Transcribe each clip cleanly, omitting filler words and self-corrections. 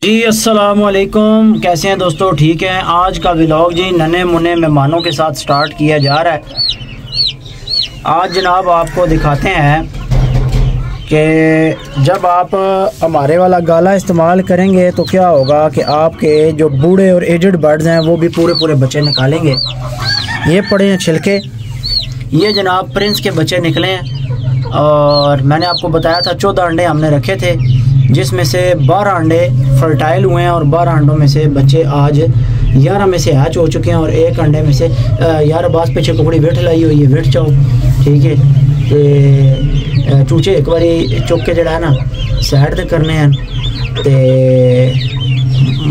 जी अस्सलाम वालेकुम, कैसे हैं दोस्तों? ठीक हैं। आज का व्लॉग जी नन्हे मुन्ने मेहमानों के साथ स्टार्ट किया जा रहा है। आज जनाब आपको दिखाते हैं कि जब आप हमारे वाला गाला इस्तेमाल करेंगे तो क्या होगा कि आपके जो बूढ़े और एजड बर्ड्स हैं वो भी पूरे बच्चे निकालेंगे। ये पड़े हैं छिलके, ये जनाब प्रिंस के बच्चे निकले हैं और मैंने आपको बताया था 14 अंडे हमने रखे थे, जिसमें से 12 अंडे फर्टाइल हुए हैं और 12 अंडों में से बच्चे आज 11 में से हैच हो चुके हैं और एक अंडे में से यार बास पीछे कुकड़ी वेट लाई हुई है, वेट जाओ ठीक है। तो चूचे एक बारी चुक के जड़ा है ना साइड तक करने हैं। तो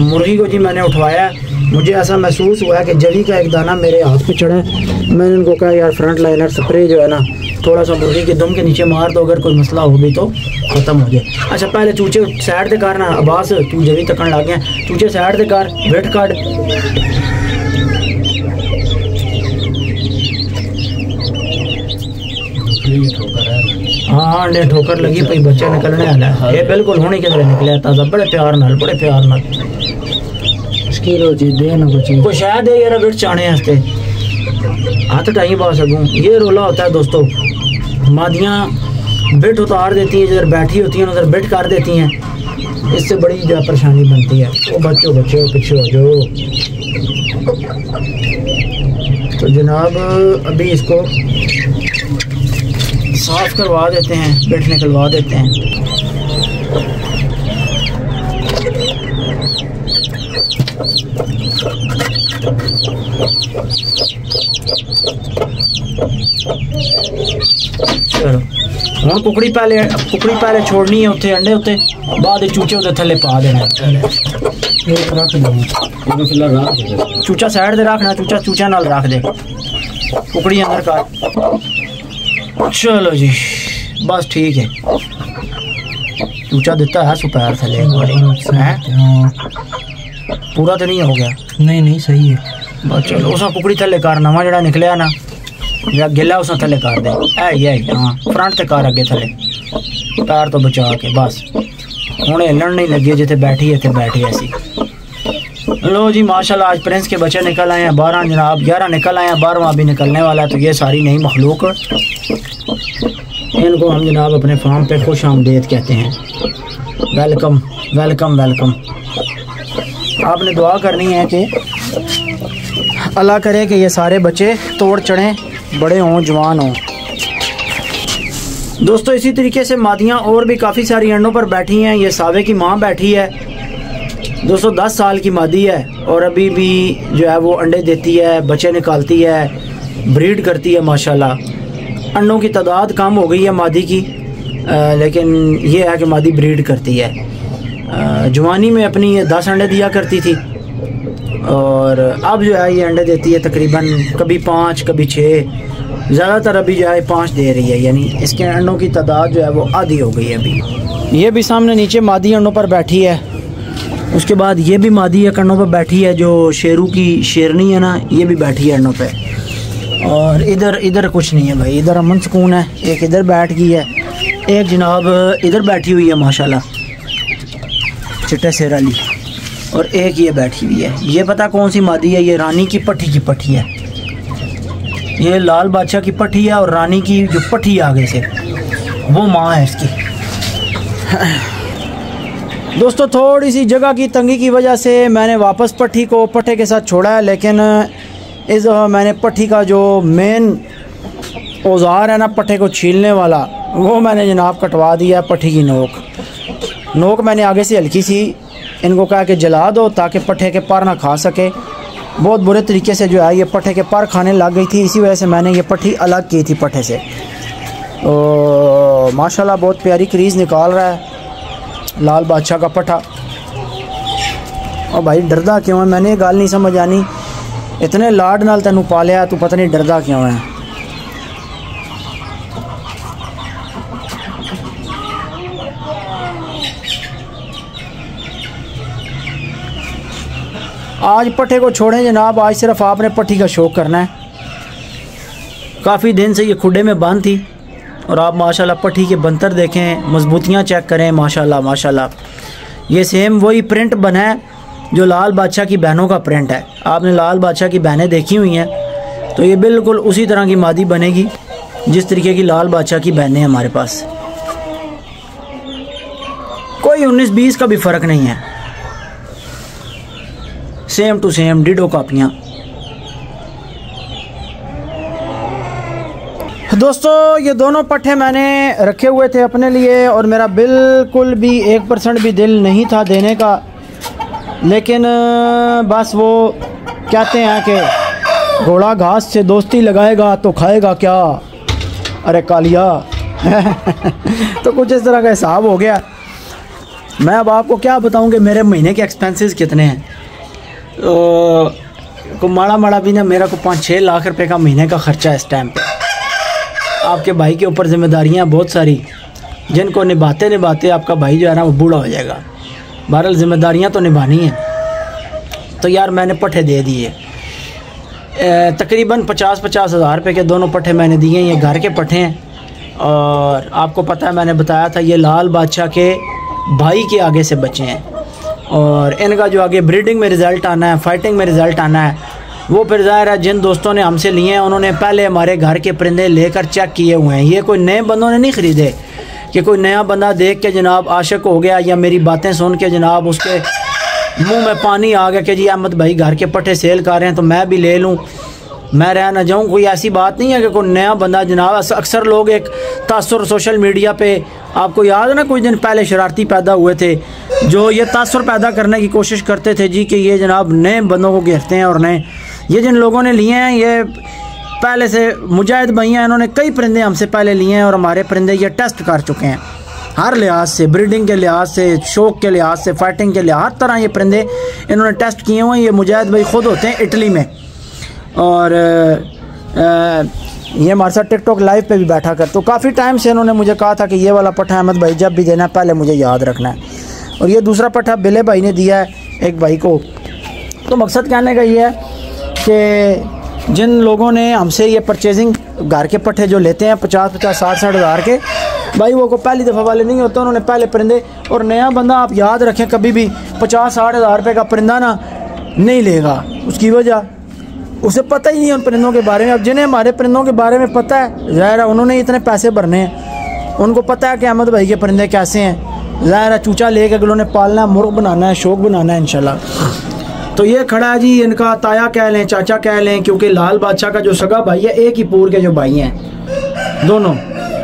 मुर्गी को जी मैंने उठवाया, मुझे ऐसा महसूस हुआ कि जवी का एक दाना मेरे हाथ पे चढ़ा। मैंने उनको कहा यार फ्रंट लाइनर स्प्रे जो है ना थोड़ा सा मुर्गी के दम के नीचे मार दो, अगर कोई मसला हो भी तो ख़त्म हो जाए। अच्छा पहले चूचे साइड से कर ना, अब्बास तू जवी तकन लग गया, चूचे साइड से कर, वेट काट। हाँ अंडे ठोकर लगी पई, बच्चे निकलने वाला है। ये बिल्कुल होने के तरह निकले ताज़ा, बड़े प्यार नाल कोई शायद दे यार वेट चाने हंसते हाथ टाइम पा सकूँ। ये रोला होता है दोस्तों, मादियाँ बिट उतार देती हैं, जिधर बैठी होती हैं उधर बिट कर देती हैं, इससे बड़ी जो परेशानी बनती है। वो बच्चों पीछे हो जाओ। तो जनाब अभी इसको साफ करवा देते हैं, बिट निकलवा देते हैं। चलो हम कुकड़ी पहले छोड़नी है उत्थे अंडे उत्ते, बाद चूचे उधर थले पा देना। चूचा साइड दे रखना, चूचा नाल रख दे, कुकड़ी अंदर कर। चलो जी बस ठीक है, चूचा देता है सुपैर थले एक बारी, पूरा तो नहीं हो गया? नहीं सही है बस। चलो उस कुकड़ी थले कर, नवा जड़ा निकलिया ना या गिला उस थले कर दे। ये हाँ फ्रंट ते कर, अगे थले पैर तो बचा के बस। हूँ हिलन नहीं लगी, जिथे बैठी है बैठी ऐसी। लो जी माशाल्लाह आज प्रिंस के बच्चे निकल आए हैं 12 जनाब, 11 निकल आए हैं, 12वां भी निकलने वाला है। तो ये सारी नई मखलूक, इनको हम जनाब अपने फार्म पे खुश आमदेद कहते हैं। Welcome welcome welcome. आपने दुआ करनी है कि अल्लाह करे कि ये सारे बच्चे तोड़ चढ़ें, बड़े हों, जवान हों। दोस्तों इसी तरीके से मादियाँ और भी काफ़ी सारी अंडों पर बैठी हैं। ये सावे की माँ बैठी है दोस्तों, 10 साल की मादी है और अभी भी जो है वो अंडे देती है, बच्चे निकालती है, ब्रीड करती है माशाल्लाह। अंडों की तादाद कम हो गई है मादी की, लेकिन ये है कि मादी ब्रीड करती है। जवानी में अपनी ये 10 अंडे दिया करती थी और अब जो है ये अंडे देती है तकरीबन कभी 5 कभी 6, ज़्यादातर अभी जो है 5 दे रही है, यानी इसके अंडों की तादाद जो है वो आधी हो गई है अभी। ये भी सामने नीचे मादी अंडों पर बैठी है, उसके बाद ये भी मादी एक अंडों पर बैठी है, जो शेरू की शेरनी है ना ये भी बैठी है अंडों पे। और इधर कुछ नहीं है भाई, इधर अमन सुकून है। एक इधर बैठ गई है, एक जनाब इधर बैठी हुई है माशाल्लाह चिट्टे शेर वाली, और एक ये बैठी हुई है। ये पता कौन सी मादी है? ये रानी की पट्ठी है। ये लाल बादशाह की पट्ठी है और रानी की जो पट्ठी आगे से वो माँ है इसकी। दोस्तों थोड़ी सी जगह की तंगी की वजह से मैंने वापस पट्ठी को पट्ठे के साथ छोड़ा है, लेकिन इस दफ़ा मैंने पट्ठी का जो मेन औजार है ना पट्ठे को छीलने वाला, वो मैंने जनाब कटवा दिया। पट्ठी की नोक मैंने आगे से हल्की सी इनको कहा कि जला दो ताकि पट्ठे के पर ना खा सके। बहुत बुरे तरीके से जो है ये पट्ठे के पर खाने लग गई थी, इसी वजह से मैंने ये पट्ठी अलग की थी पट्ठे से। तो माशाल्लाह बहुत प्यारी क्रीज़ निकाल रहा है लाल बादशाह का पट्ठा। और भाई डरदा क्यों है? मैंने ये गल नहीं समझ आनी, इतने लाड नाल तेनू पालिया, तू पता नहीं डरदा क्यों है? आज पट्ठे को छोड़ें जनाब, आज सिर्फ आपने पट्ठी का शौक़ करना है। काफ़ी दिन से ये खुडे में बंद थी और आप माशाल्लाह पट्ठी के बंतर देखें, मजबूतियाँ चेक करें, माशाल्लाह माशाल्लाह। ये सेम वही प्रिंट बना है जो लाल बादशाह की बहनों का प्रिंट है। आपने लाल बादशाह की बहनें देखी हुई हैं, तो ये बिल्कुल उसी तरह की मादी बनेगी जिस तरीके की लाल बादशाह की बहनें हमारे पास। कोई 19-20 का भी फ़र्क नहीं है, सेम टू सेम डिडो कापियाँ। दोस्तों ये दोनों पट्ठे मैंने रखे हुए थे अपने लिए और मेरा बिल्कुल भी 1% भी दिल नहीं था देने का, लेकिन बस वो कहते हैं कि घोड़ा घास से दोस्ती लगाएगा तो खाएगा क्या, अरे कालिया तो कुछ इस तरह का हिसाब हो गया। मैं अब आपको क्या बताऊं कि मेरे महीने के एक्सपेंसेस कितने हैं। तो को माड़ा भी ना, मेरा को 5-6 लाख रुपए का महीने का ख़र्चा है इस टाइम पे। आपके भाई के ऊपर जिम्मेदारियां बहुत सारी, जिनको निभाते निभाते आपका भाई जो है ना वो बूढ़ा हो जाएगा। बहरहाल जिम्मेदारियां तो निभानी है। तो यार मैंने पट्ठे दे दिए, तकरीबन 50-50 हज़ार रुपये के दोनों पट्ठे मैंने दिए। ये घर के पट्ठे हैं और आपको पता है मैंने बताया था ये लाल बादशाह के भाई के आगे से बचे हैं, और इनका जो आगे ब्रीडिंग में रिज़ल्ट आना है, फाइटिंग में रिज़ल्ट आना है, वो फिर ज़ाहिर है जिन दोस्तों ने हमसे लिए हैं उन्होंने पहले हमारे घर के परिंदे लेकर चेक किए हुए हैं। ये कोई नए बंदों ने नहीं ख़रीदे कि कोई नया बंदा देख के जनाब आशिक हो गया या मेरी बातें सुन के जनाब उसके मुंह में पानी आ गया कि जी अहमद भाई घर के पट्ठे सेल कर रहे हैं तो मैं भी ले लूँ, मैं रह ना जाऊँ। कोई ऐसी बात नहीं है कि कोई नया बंदा जनाब। अक्सर लोग एक तासुर सोशल मीडिया पे, आपको याद है ना कुछ दिन पहले शरारती पैदा हुए थे जो ये तासुर पैदा करने की कोशिश करते थे जी कि ये जनाब नए बंदों को घेरते हैं। और नए ये जिन लोगों ने लिए हैं ये पहले से मुजाहिद भाई हैं, इन्होंने कई परिंदे हमसे पहले लिए हैं और हमारे परिंदे ये टेस्ट कर चुके हैं हर लिहाज से, ब्रीडिंग के लिहाज से, शौक के लिहाज से, फाइटिंग के लिहाज, हर तरह ये परिंदे इन्होंने टेस्ट किए हुए हैं। ये मुजाहिद भाई ख़ुद होते हैं इटली में, और ये हमारे साथ टिकटॉक लाइव पे भी बैठा कर। तो काफ़ी टाइम से इन्होंने मुझे कहा था कि ये वाला पट्ठा अहमद भाई जब भी देना पहले मुझे याद रखना है। और ये दूसरा पट्ठा बिले भाई ने दिया है एक भाई को। तो मकसद कहने का ये है कि जिन लोगों ने हमसे ये परचेजिंग घर के पट्ठे जो लेते हैं 50-50, 60-60 हज़ार के, भाई वो को पहली दफ़ा वाले नहीं होते, उन्होंने पहले परिंदे। और नया बंदा आप याद रखें कभी भी 50-60 हज़ार रुपये का परिंदा ना नहीं लेगा। उसकी वजह उसे पता ही नहीं है उन परिंदों के बारे में। अब जिन्हें हमारे परिंदों के बारे में पता है, ज़ाहिर है उन्होंने इतने पैसे भरने हैं, उनको पता है कि अहमद भाई के परिंदे कैसे हैं। ज़ाहिर है चूचा ले के उन्होंने पालना है, मुर्ग बनाना है, शौक बनाना है इंशाल्लाह। तो ये खड़ा है जी, इनका ताया कह लें, चाचा कह लें, क्योंकि लाल बादशाह का जो सगा भाई है, एक ही पूर के जो भाई हैं दोनों,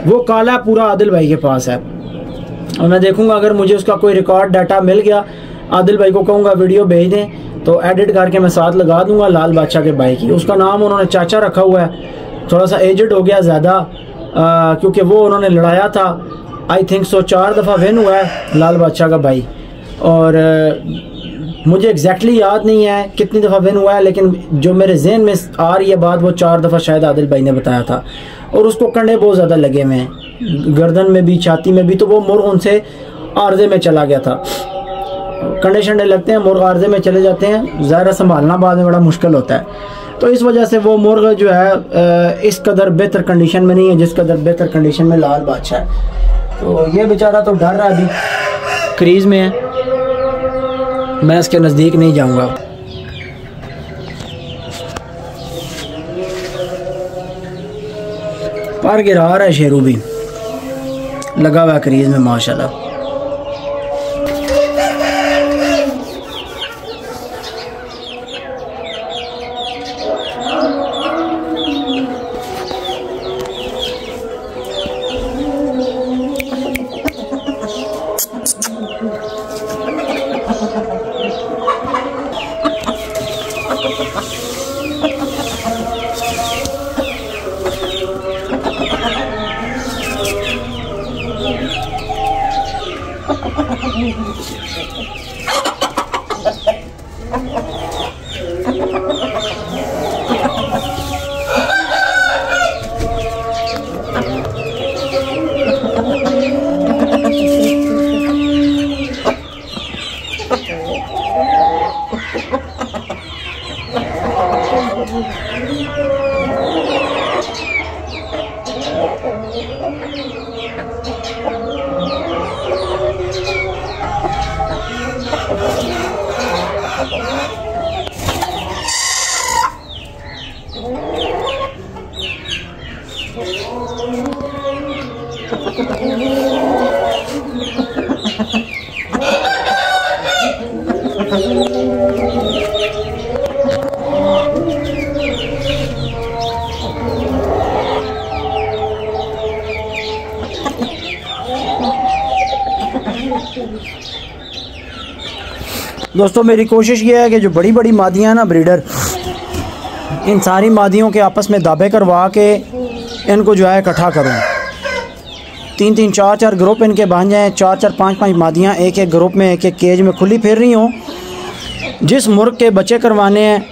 वो काला पूरा आदिल भाई के पास है। और मैं देखूंगा अगर मुझे उसका कोई रिकॉर्ड डाटा मिल गया, आदिल भाई को कहूँगा वीडियो भेज दें तो एडिट करके मैं साथ लगा दूंगा लाल बादशाह के भाई की। उसका नाम उन्होंने चाचा रखा हुआ है, थोड़ा सा एजड हो गया ज़्यादा, क्योंकि वो उन्होंने लड़ाया था। आई थिंक 4 दफ़ा विन हुआ है लाल बादशाह का भाई, और मुझे एग्जैक्टली याद नहीं है कितनी दफ़ा विन हुआ है, लेकिन जो मेरे जहन में आ रही है बात वो 4 दफ़ा शायद आदिल भाई ने बताया था। और उसको कंडे बहुत ज़्यादा लगे हुए हैं, गर्दन में भी, छाती में भी। तो वो मुर्ग उनसे आर्जे में चला गया था। कंडे शंडे लगते हैं, मुर्ग आर्जे में चले जाते हैं, ज़ाहिर संभालना बाद में बड़ा मुश्किल होता है। तो इस वजह से वो मुर्ग जो है इस कदर बेहतर कंडीशन में नहीं है जिस कदर बेहतर कंडीशन में लाल बादशाह है। तो ये बेचारा तो डर रहा है, अभी क्रीज में है, मैं इसके नज़दीक नहीं जाऊंगा। पर गिरा रहा है शेरू भी, लगा हुआ क्रीज में माशाल्लाह। दोस्तों मेरी कोशिश ये है कि जो बड़ी बड़ी मादियाँ हैं ना ब्रीडर, इन सारी मादियों के आपस में दाबे करवा के इनको जो है इकट्ठा करूँ। 3-3 4-4 ग्रुप इनके बन जाएँ, 4-4 5-5 मादियाँ एक एक ग्रुप में एक एक केज में खुली फिर रही हों। जिस मुर्ग के बच्चे करवाने हैं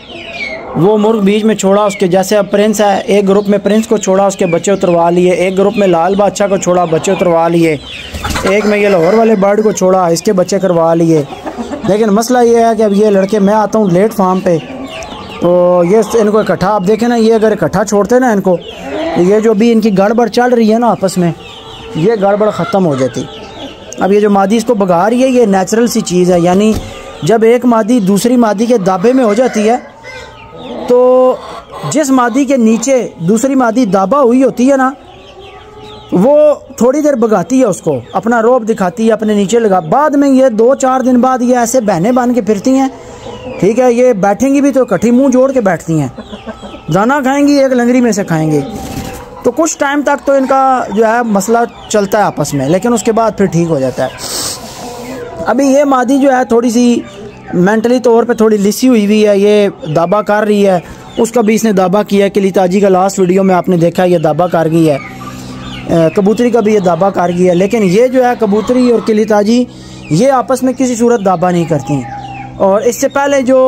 वो मुर्ग बीच में छोड़ा, उसके जैसे अब प्रिंस है, एक ग्रुप में प्रिंस को छोड़ा, उसके बच्चे उतरवा लिए, एक ग्रुप में लाल बादशाह को छोड़ा, बच्चे उतरवा लिए, एक में ये लाहौर वाले बर्ड को छोड़ा, इसके बच्चे करवा लिए। लेकिन मसला ये है कि अब ये लड़के, मैं आता हूँ लेट फार्म पे, तो ये इनको इकट्ठा, आप देखें ना, ये अगर इकट्ठा छोड़ते ना इनको, ये जो भी इनकी गड़बड़ चल रही है ना आपस में, ये गड़बड़ ख़त्म हो जाती। अब ये जो मादी इसको भगा रही है, ये नेचुरल सी चीज़ है। यानी जब एक मादी दूसरी मादी के दाबे में हो जाती है तो जिस मादी के नीचे दूसरी मादी दाबा हुई होती है ना, वो थोड़ी देर भगाती है उसको, अपना रोब दिखाती है, अपने नीचे लगा। बाद में ये 2-4 दिन बाद ये ऐसे बहने बन के फिरती हैं, ठीक है। ये बैठेंगी भी तो इकट्ठी मुंह जोड़ के बैठती हैं, दाना खाएंगी एक लंगड़ी में से खाएंगी। तो कुछ टाइम तक तो इनका जो है मसला चलता है आपस में, लेकिन उसके बाद फिर ठीक हो जाता है। अभी ये मादी जो है थोड़ी सी मेंटली तौर पे थोड़ी लिसी हुई है, ये दाबा कर रही है। उसका भी इसने दाबा किया है, किलीताजी का लास्ट वीडियो में आपने देखा ये दाबा कर गई है। कबूतरी का भी ये दाबा कर गई है। लेकिन ये जो है कबूतरी और किलीताजी ये आपस में किसी सूरत दाबा नहीं करती। और इससे पहले जो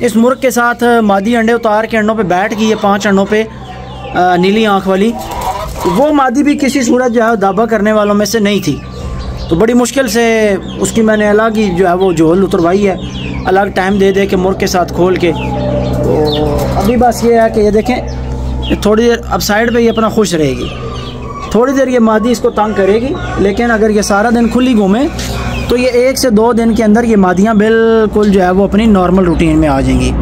इस मुर्ग के साथ मादी अंडे उतार के अंडों पे बैठ गई है, 5 अंडों पे, नीली आँख वाली, वो मादी भी किसी सूरत जो है दाबा करने वालों में से नहीं थी। तो बड़ी मुश्किल से उसकी मैंने अलग ही जो है वो झोल उतरवाई है, अलग टाइम दे दे के मुर्ग के साथ खोल के। तो अभी बस ये है कि ये देखें, थोड़ी देर अब साइड पे ये अपना खुश रहेगी, थोड़ी देर ये मादी इसको तंग करेगी। लेकिन अगर ये सारा दिन खुली घूमे तो ये 1 से 2 दिन के अंदर ये मादियाँ बिल्कुल जो है वो अपनी नॉर्मल रूटीन में आ जाएंगी।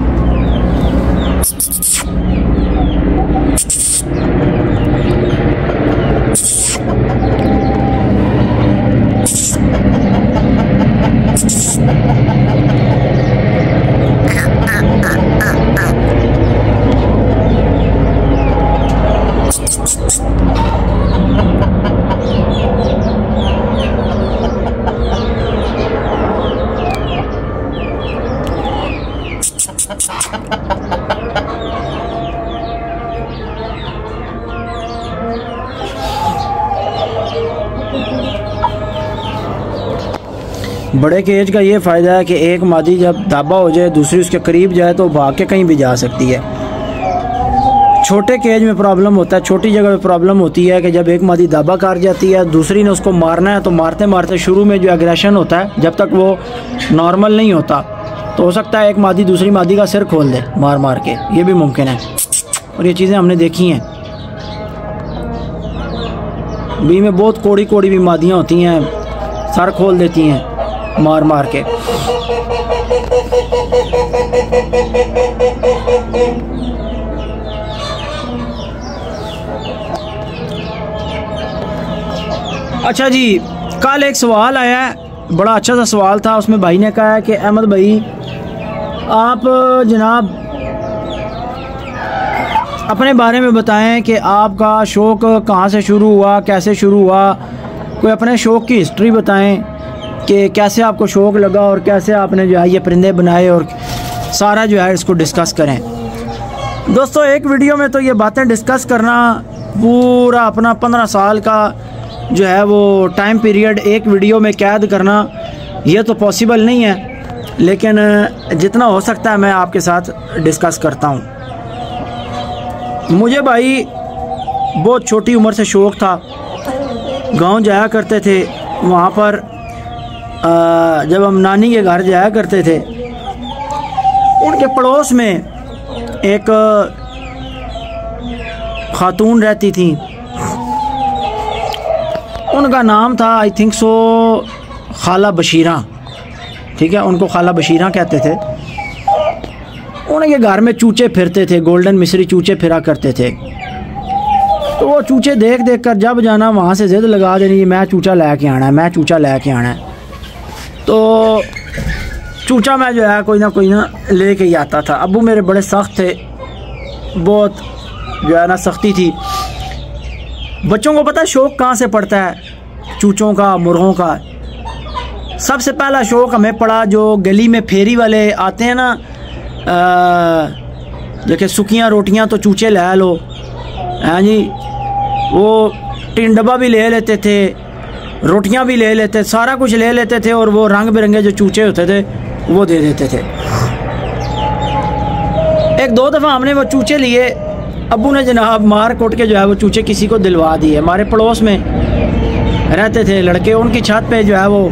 बड़े केज का ये फ़ायदा है कि एक मादी जब दाबा हो जाए, दूसरी उसके करीब जाए तो भाग के कहीं भी जा सकती है। छोटे केज में प्रॉब्लम होता है, छोटी जगह पे प्रॉब्लम होती है कि जब एक मादी दाबा कर जाती है, दूसरी ने उसको मारना है, तो मारते मारते शुरू में जो एग्रेशन होता है, जब तक वो नॉर्मल नहीं होता, तो हो सकता है एक मादी दूसरी मादी का सिर खोल दे मार मार के, ये भी मुमकिन है। और ये चीज़ें हमने देखी हैं। बी में बहुत कोड़ी कोड़ी भी मादियाँ होती हैं, सर खोल देती हैं मार मार के। अच्छा जी, कल एक सवाल आया है, बड़ा अच्छा सा सवाल था। उसमें भाई ने कहा है कि अहमद भाई आप जनाब अपने बारे में बताएं कि आपका शौक़ कहाँ से शुरू हुआ, कैसे शुरू हुआ, कोई अपने शौक़ की हिस्ट्री बताएं कि कैसे आपको शौक़ लगा और कैसे आपने जो है ये परिंदे बनाए, और सारा जो है इसको डिस्कस करें। दोस्तों एक वीडियो में तो ये बातें डिस्कस करना, पूरा अपना 15 साल का जो है वो टाइम पीरियड एक वीडियो में कैद करना, ये तो पॉसिबल नहीं है। लेकिन जितना हो सकता है मैं आपके साथ डिस्कस करता हूँ। मुझे भाई बहुत छोटी उम्र से शौक़ था, गांव जाया करते थे, वहाँ पर जब हम नानी के घर जाया करते थे, उनके पड़ोस में एक खातून रहती थी, उनका नाम था आई थिंक सो खाला बशीरा। ठीक है, उनको खाला बशीरा कहते थे। उनके घर में चूचे फिरते थे, गोल्डन मिस्री चूचे फिरा करते थे। तो वो चूचे देख देख कर जब जाना वहाँ से ज़िद लगा देनी, मैं चूचा लेके आना है, मैं चूचा लेके आना है। तो चूचा मैं जो है कोई ना लेके ही आता था। अब्बू मेरे बड़े सख्त थे, बहुत जो है ना सख्ती थी। बच्चों को पता है शौक़ कहाँ से पड़ता है, चूचों का, मुर्गों का। सबसे पहला शौक़ हमें पड़ा जो गली में फेरी वाले आते हैं ना, जैसे सुखियाँ रोटियाँ तो चूचे ले लो, हैं जी, वो टिन डब्बा भी ले लेते थे, रोटियां भी ले लेते, सारा कुछ ले लेते थे, और वो रंग बिरंगे जो चूचे होते थे वो दे देते थे। एक दो दफ़ा हमने वो चूचे लिए, अब्बू ने जनाब मार कोट के जो है वो चूचे किसी को दिलवा दिए। हमारे पड़ोस में रहते थे लड़के, उनकी छत पे जो है वो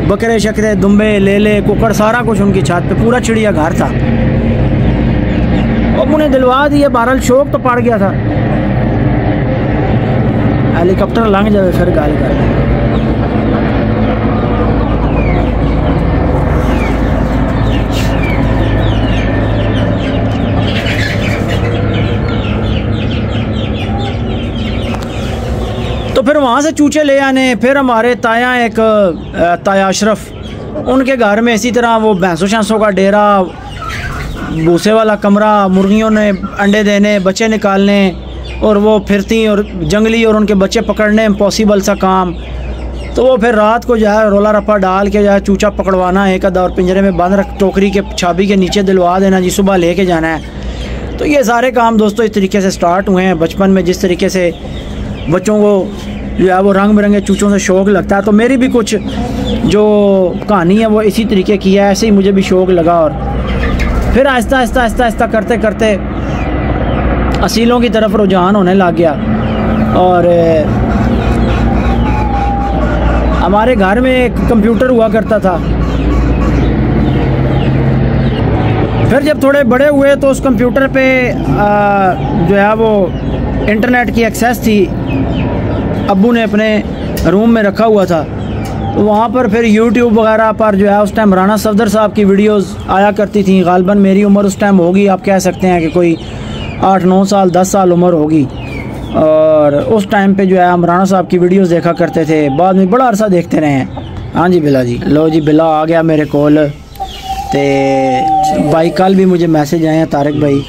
बकरे शकरे, दुम्बे, लेले, कुकड़, सारा कुछ उनकी छत पे, पूरा चिड़िया घर था। अब्बू ने दिलवा दिए, बहरहाल शौक़ तो पड़ गया था। हेलीकॉप्टर लंघ जाए फिर गाली कर। तो फिर वहाँ से चूचे ले आने। फिर हमारे ताया, एक ताया अशरफ, उनके घर में इसी तरह वो भैंसों शैंसों का डेरा, भूसे वाला कमरा, मुर्गियों ने अंडे देने, बच्चे निकालने, और वो फिरती और जंगली और उनके बच्चे पकड़ने इम्पॉसिबल सा काम। तो वो फिर रात को जो है रोला रप्पा डाल के जो है चूचा पकड़वाना एक आधा, और पिंजरे में बंद रख, टोकरी के छाबी के नीचे दिलवा देना जी, सुबह लेके जाना है। तो ये सारे काम दोस्तों इस तरीके से स्टार्ट हुए हैं बचपन में। जिस तरीके से बच्चों को जो है वो रंग बिरंगे चूचों से शौक़ लगता है, तो मेरी भी कुछ जो कहानी है वो इसी तरीके की है। ऐसे ही मुझे भी शौक़ लगा, और फिर आहिस्ता आहिस्ता आहिस्ता आहिस्ता करते करते असीलों की तरफ रुझान होने लग गया। और हमारे घर में एक कंप्यूटर हुआ करता था। फिर जब थोड़े बड़े हुए तो उस कंप्यूटर पे जो है वो इंटरनेट की एक्सेस थी, अब्बू ने अपने रूम में रखा हुआ था। तो वहाँ पर फिर यूट्यूब वगैरह पर जो है उस टाइम राना सफदर साहब की वीडियोस आया करती थी। गालबन मेरी उम्र उस टाइम होगी, आप कह सकते हैं कि कोई 8-9 साल 10 साल उम्र होगी। और उस टाइम पे जो है हम राना साहब की वीडियोस देखा करते थे, बाद में बड़ा अरसा देखते रहे हैं। हाँ जी बिला जी, लो जी बिला आ गया मेरे कोल। तो भाई कल भी मुझे मैसेज आए हैं, तारिक भाई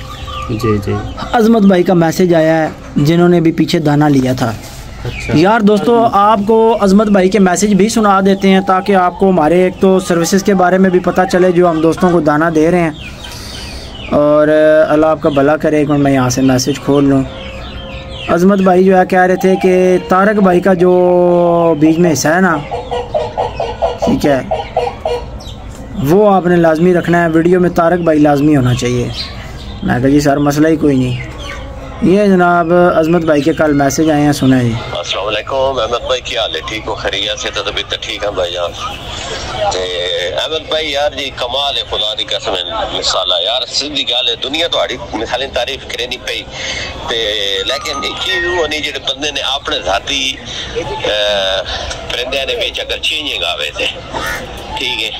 जी अजमत भाई का मैसेज आया है जिन्होंने भी पीछे दाना लिया था। अच्छा। यार दोस्तों आपको अजमत भाई के मैसेज भी सुना देते हैं ताकि आपको हमारे एक तो सर्विसेज के बारे में भी पता चले जो हम दोस्तों को दाना दे रहे हैं। और अल्लाह आपका भला करे। एक मैं यहाँ से मैसेज खोल लूँ। अजमत भाई जो है कह रहे थे कि तारक भाई का जो बीच में हिस्सा है ना, ठीक है, वो आपने लाजमी रखना है। वीडियो में तारक भाई लाजमी होना चाहिए। मैं कहा जी सर मसला ही कोई नहीं। ये जनाब अजमत भाई के कल मैसेज आए हैं, सुना जी। अस्सलाम वालेकुम अहमद भाई, क्या हाल है? ठीक हो? खैरियत से? तो तबीयत ठीक है भाई जान। अहमद भाई यार जी कमाल है, खुदा दी कसम मिसाल है यार, सीधी गल है। दुनिया तुम्हारी मिसाल तारीफ करे नहीं पई ते, लेकिन चीज वो नहीं जेडे बंदे ने अपने जाती परिंदे ने बेच अगर चेंजिंग आवे थे, ठीक है,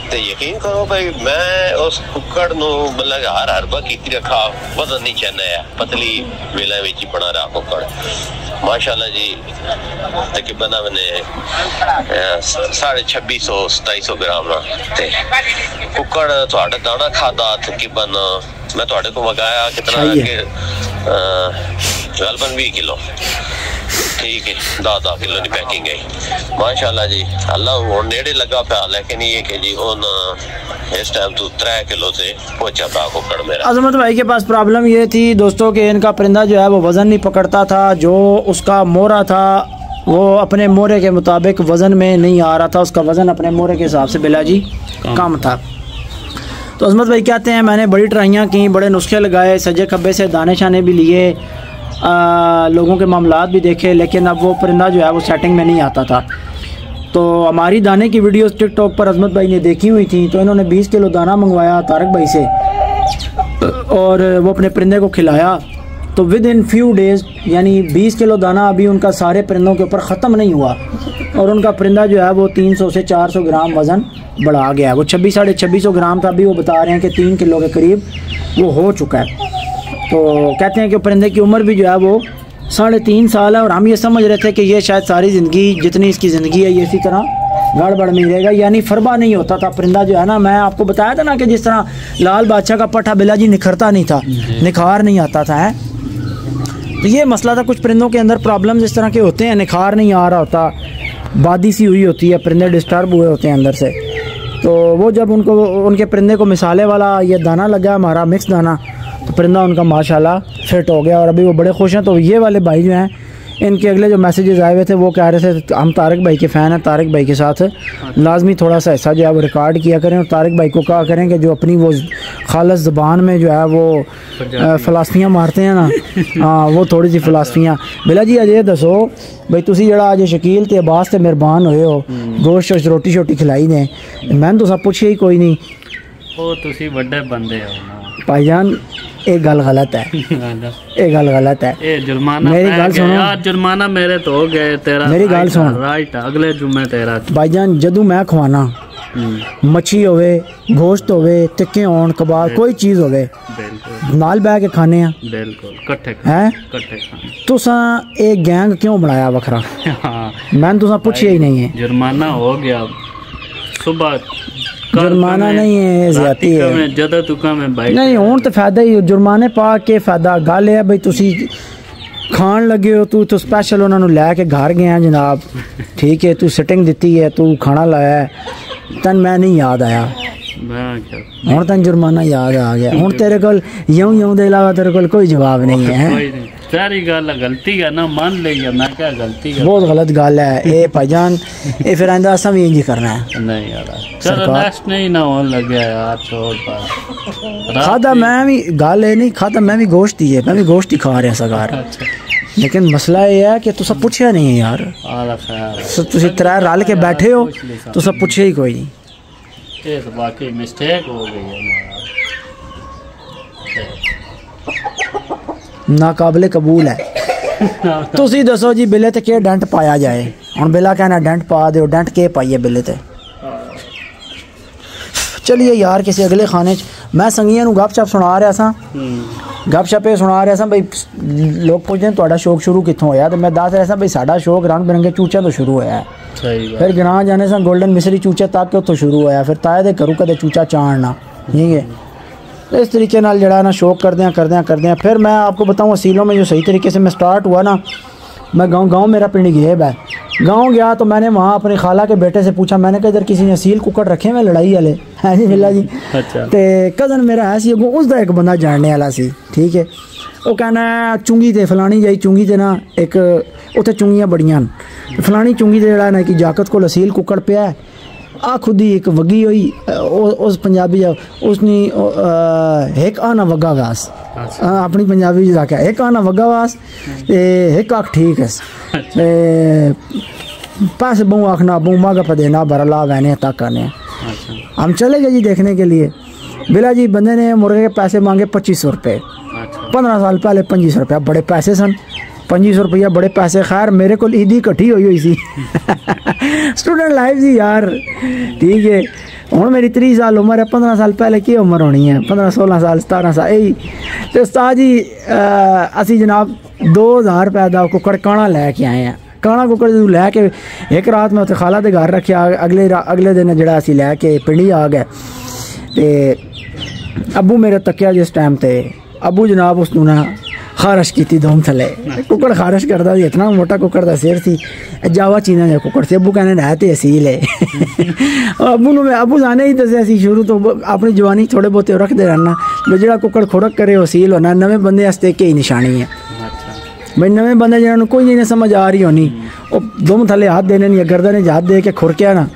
तो यकीन करो भाई मैं उस कुकड़ नु मतलब हर हरबा की रखा, वजन नहीं चाहना है, पतली वेला विच बना रहा कुकड़ माशाल्लाह जी। तकरीबन मैंने 2650-2700 ग्राम ना कुकड़ थोड़ा दाना खाता। तकरीबन मैं थोड़े को मंगाया कितना गलबन 20 किलो, ठीक है, 10 किलो की पैकिंग है माशाल्लाह जी। अल्लाह वो नेड़े लगा पाया, लेकिन ये कि जी उन इस टाइम तो 3 किलो से पहुंचा था कुकड़ मेरा। अजमत भाई के पास प्रॉब्लम ये थी दोस्तों कि इनका परिंदा जो है वो वज़न नहीं पकड़ता था। जो उसका मोरा था वो अपने मोरे के मुताबिक वज़न में नहीं आ रहा था, उसका वज़न अपने मोरे के हिसाब से बिला जी कम था। तो अजमत भाई कहते हैं मैंने बड़ी ट्राइयाँ की, बड़े नुस्खे लगाए, सजे खब्बे से दाने शाने भी लिए, लोगों के मामलात भी देखे, लेकिन अब वो परिंदा जो है वो सेटिंग में नहीं आता था। तो हमारी दाने की वीडियोस टिकटॉक पर अजमत भाई ने देखी हुई थी, तो इन्होंने 20 किलो दाना मंगवाया तारक भाई से और वो अपने परिंदे को खिलाया। तो विद इन फ्यू डेज़ यानी 20 किलो दाना अभी उनका सारे परिंदों के ऊपर ख़त्म नहीं हुआ और उनका परिंदा जो है वो 300 से 400 ग्राम वज़न बढ़ा गया है। वो 2600 ग्राम था, अभी वो बता रहे हैं कि 3 किलो के करीब वो हो चुका है। तो कहते हैं कि परिंदे की उम्र भी जो है वो 3.5 साल है और हम ये समझ रहे थे कि ये शायद सारी ज़िंदगी जितनी इसकी ज़िंदगी है ये इसी तरह गड़बड़ में रहेगा, यानी फरबा नहीं होता था परिंदा जो है ना। मैं आपको बताया था ना कि जिस तरह लाल बादशाह का पट्ठा बिला जी निखरता नहीं था, निखार नहीं आता था है। तो ये मसला था, कुछ परिंदों के अंदर प्रॉब्लम इस तरह के होते हैं, निखार नहीं आ रहा होता, बादी सी हुई होती है, परिंदे डिस्टर्ब हुए होते हैं अंदर से। तो वो जब उनको उनके परिंदे को मिसाले वाला ये दाना लगा हमारा मिक्स दाना, तो परिंदा उनका माशाल्लाह फिट हो गया और अभी वो बड़े खुश हैं। तो ये वाले भाई जो हैं इनके अगले जो मैसेजेस आए हुए थे वो कह रहे थे हम तारिक भाई के फ़ैन हैं, तारिक भाई के साथ लाजमी थोड़ा सा ऐसा जो है वो रिकॉर्ड किया करें और तारिक भाई को कहा करें कि जो अपनी वो खालस ज़बान में जो है वो फ़िलासफियाँ मारते हैं ना, हाँ वो थोड़ी सी फ़िलासफियाँ। बिला जी अजय दसो भाई तुसी जड़ा अज शकील ते अब्बास ते मेहरबान होए हो, गोश्त रोटी शोटी खिलाई ने, मैंने तो सब पूछे ही कोई नहीं। वो तुसी वड्डे बंदे हो भाईजान, ये गल गलत है, ये गल गलत है। ए जुर्माना मेरी गल सुनो यार, जुर्माना मेरे तो हो गए, तेरा मेरी गल सुन राइट, अगले जुम्मे तेरा। भाईजान जदू मैं खवाना मच्छी होवे, गोश्त होवे, टिक्के होन, कबाब, कोई चीज़ होवे, नाल बह के खाने हैं, बिल्कुल कट्ठे हैं खाने। तुसा एक गैंग क्यों बनाया वखरा? मैंने तुसा पूछिया ही नहीं है। जुर्माना हो गया, सुबह जुर्माना नहीं है, ज़्यादती है ज्यादा तुका में भाई नहीं हुण तो फायदा ही, जुर्माने पा के फायदा। गल है भाई तुसी खान लगे हो, तू तो स्पैशल उन्होंने लैके घर गया जनाब, ठीक है, तू सिटिंग दी है, तू खाना लाया है, तन मैं नहीं याद आया, हुण तन जुर्माना याद आ गया। हुण तेरे को यूं यूं दे अलावा तेरे को कोई जवाब नहीं है। सारी गल गलती है ना, मान लिया मैं क्या गलती है, बहुत गलत गल है ये भाईजान, ये फिर आइंदा असा भी इंज करना है। नहीं यार चलो नेक्स्ट नहीं ना होने लग गया यार, छोड़ पर खाता मैं भी गल है नहीं, खाता मैं भी गोश्त ही है, मैं भी गोश्त ही खा रहा सगार, लेकिन मसला ये है कि तुसा पूछया नहीं है यार, तुसी त्रै रल के बैठे हो, तुसा पूछया ही कोई नहीं। ये तो वाकई मिस्टेक हो गई है, नाकाबिले कबूल है। तुसी दसो जी बिले ते के डेंट पाया जाए, हुण बिला कहना डेंट पा दो, डेंट के पाइए बिले ते? चलिए यार किसी अगले खाने मैं संगियां नूं गपशप सुना रहा सा, गपशप ये सुना रहा सा भाई लोग पुछदे हैं तुहाडा शौक शुरू कित्थों होया, तो मैं दस रहा सा भाई साडा शौक रंग बिरंगे चूचियां तो शुरू होया है, फिर गिरां जाने सा गोल्डन मिसरी चूचे तक उत्थों शुरू होया, फिर ताए दे घरों कदे चूचा चाणना, ठीक है। इस तरीके नाल जड़ा ना शौक करते हैं। फिर मैं आपको बताऊँ असीलों में जो सही तरीके से मैं स्टार्ट हुआ ना, मैं गांव मेरा पिंड घेब है, गांव गया तो मैंने वहाँ अपनी खाला के बेटे से पूछा, मैंने कहा इधर किसी ने असील कुकड़ रखे हुए लड़ाई वाले है जी बिल्ला जी, तो कज़न मेरा है सी उसका एक बंदा जानने वाला सी, ठीक है। वो कहना चुंगी ते फलानी जाई चुंगी ते ना एक उत्थे चुंगियां बड़ियां फलानी चुंगी ते जड़ा ना कि जाकत को असील कुकड़ पिया है, आ खुद ही एक वगी हुई उस पंजाबी उसने एक आना वगा वास, अपनी पंजाबी जी आख्या एक आना वगा वास एक आख ठीक है, पैसे बहु आखना बहु मागा पदेना बरला वैने तक आने। हम चले गए जी देखने के लिए, बिला जी बंदे ने मुर्गे के पैसे मांगे 2500 रुपये, 15 साल पहले 2500 रुपया बड़े पैसे सन, 2500 रुपया बड़े पैसे। खैर मेरे को ईदी कट्ठी हुई सी स्टूडेंट लाइफ सी यार, ठीक है। हुण मेरी 30 साल उम्र है, 15 साल पहले की उम्र होनी है, 15-16 साल 17 साल यही। तो उस्ताद जी असी जनाब 2000 रुपये का कुकड़ काना लैके आए हैं, काना कुकड़ जो लैके एक रात में उत्थे खाला के घर रखे, अगले दिन जड़ा असी लैके पिंडी आ गए, तो अबू मेरे तकिया जिस टाइम ते अबू जनाब उसनू ना खारिश की धूम थले, कुकड़ खारिश करता सी, इतना मोटा कुकड़ का सिर सी, जावा चीना जा कुकड़ से। अबू कहने है तो असील है अबू ने अबू जाने ही दसिया सी शुरू तो अपनी जवानी थोड़े बहुते रखते रहना, जो कुकड़ खुरक करे असील होना, नवे बंदे वास्ते कई निशानी है भाई, नवे बंदे जिन्होंने कोई नहीं समझ आ रही होनी, वो दुम थले हाथ देने नहीं, गर्दन हाथ दे के खुरकिया ना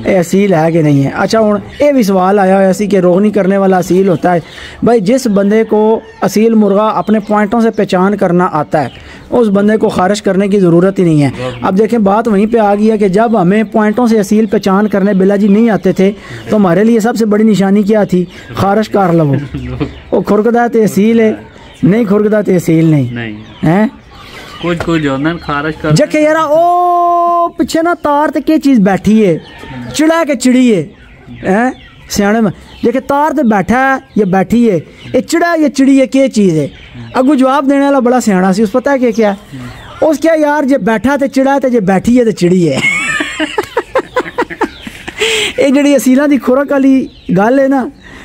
ये असील है कि नहीं है। अच्छा हुण ये भी सवाल आया हुआ सी कि रोगनी करने वाला असील होता है। भाई जिस बंदे को असील मुर्गा अपने पॉइंटों से पहचान करना आता है उस बंदे को खारिश करने की ज़रूरत ही नहीं है। अब देखें बात वहीं पे आ गई है कि जब हमें पॉइंटों से असील पहचान करने बिला जी नहीं आते थे तो हमारे लिए सबसे बड़ी निशानी क्या थी? खारिश कर लो, वो खुरकदा तो असील है, नहीं खुरकदा ते असील नहीं हैं कुछ होंदा खारिश कर जके यार ओ पीछे ना तार ते के चीज बैठी है चिड़ा के चिड़ी है हैं सियाने में जके तार ते बैठा है या बैठी है ये चिड़ा या चिड़ी है के चीज है अगू जवाब देने वाला बड़ा सियाना सी उस पता है क्या उस क्या यार जे बैठा ते चिड़ा ते जे बैठी है ते चिड़ी है ये जी असीलों की खुरक वाली गल है ना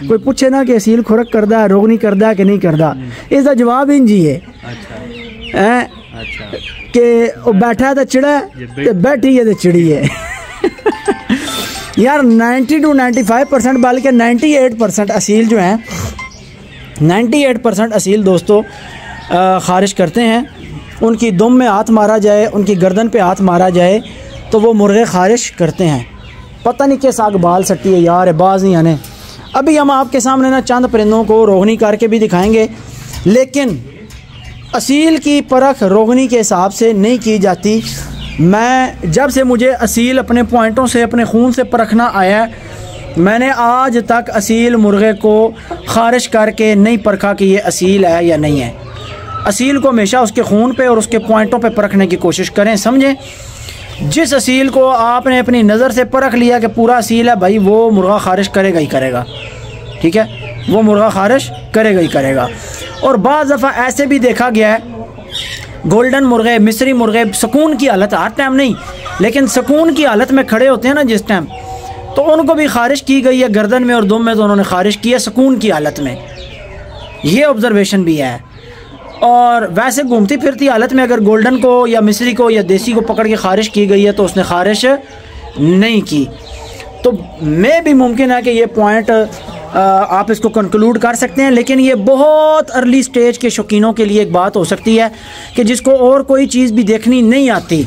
कोई पूछे ना कि असील खुरक करता है रोग नहीं करता कि नहीं करता इसका जवाब इंज ही है कि वो बैठा है तो चिड़ा है बैठी है तो चिड़ी है यार 90 to 95% बल्कि 98% असील जो हैं 98% असील दोस्तों खारिश करते हैं। उनकी दुम में हाथ मारा जाए उनकी गर्दन पे हाथ मारा जाए तो वो मुर्गे खारिश करते हैं। पता नहीं किस आग बाल सट्टी है यार बाज नहीं आने। अभी हम आपके सामने ना चंद परिंदों को रोगनी करके भी दिखाएंगे लेकिन असील की परख रोगनी के हिसाब से नहीं की जाती। मैं जब से मुझे असील अपने पॉइंटों से अपने खून से परखना आया मैंने आज तक असील मुर्गे को खारिश करके नहीं परखा कि ये असील है या नहीं है। असील को हमेशा उसके खून पे और उसके पॉइंटों पे परखने की कोशिश करें। समझें जिस असील को आपने अपनी नज़र से परख लिया कि पूरा असील है भाई वो मुर्गा खारिश करेगा ही करेगा। ठीक है वो मुर्गा खारिश करेगा ही करेगा। और बाज़ दफ़ा ऐसे भी देखा गया है गोल्डन मुर्गे मिस्री मुर्गे सुकून की हालत हर टाइम नहीं लेकिन सुकून की हालत में खड़े होते हैं ना जिस टाइम तो उनको भी खारिश की गई है गर्दन में और दुम में तो उन्होंने खारिश की है सुकून की हालत में। ये ऑब्जर्वेशन भी है। और वैसे घूमती फिरती हालत में अगर गोल्डन को या मिस्री को या देसी को पकड़ के खारिश की गई है तो उसने खारिश नहीं की। तो मैं भी मुमकिन है कि ये पॉइंट आप इसको कंक्लूड कर सकते हैं लेकिन ये बहुत अर्ली स्टेज के शौकीनों के लिए एक बात हो सकती है कि जिसको और कोई चीज़ भी देखनी नहीं आती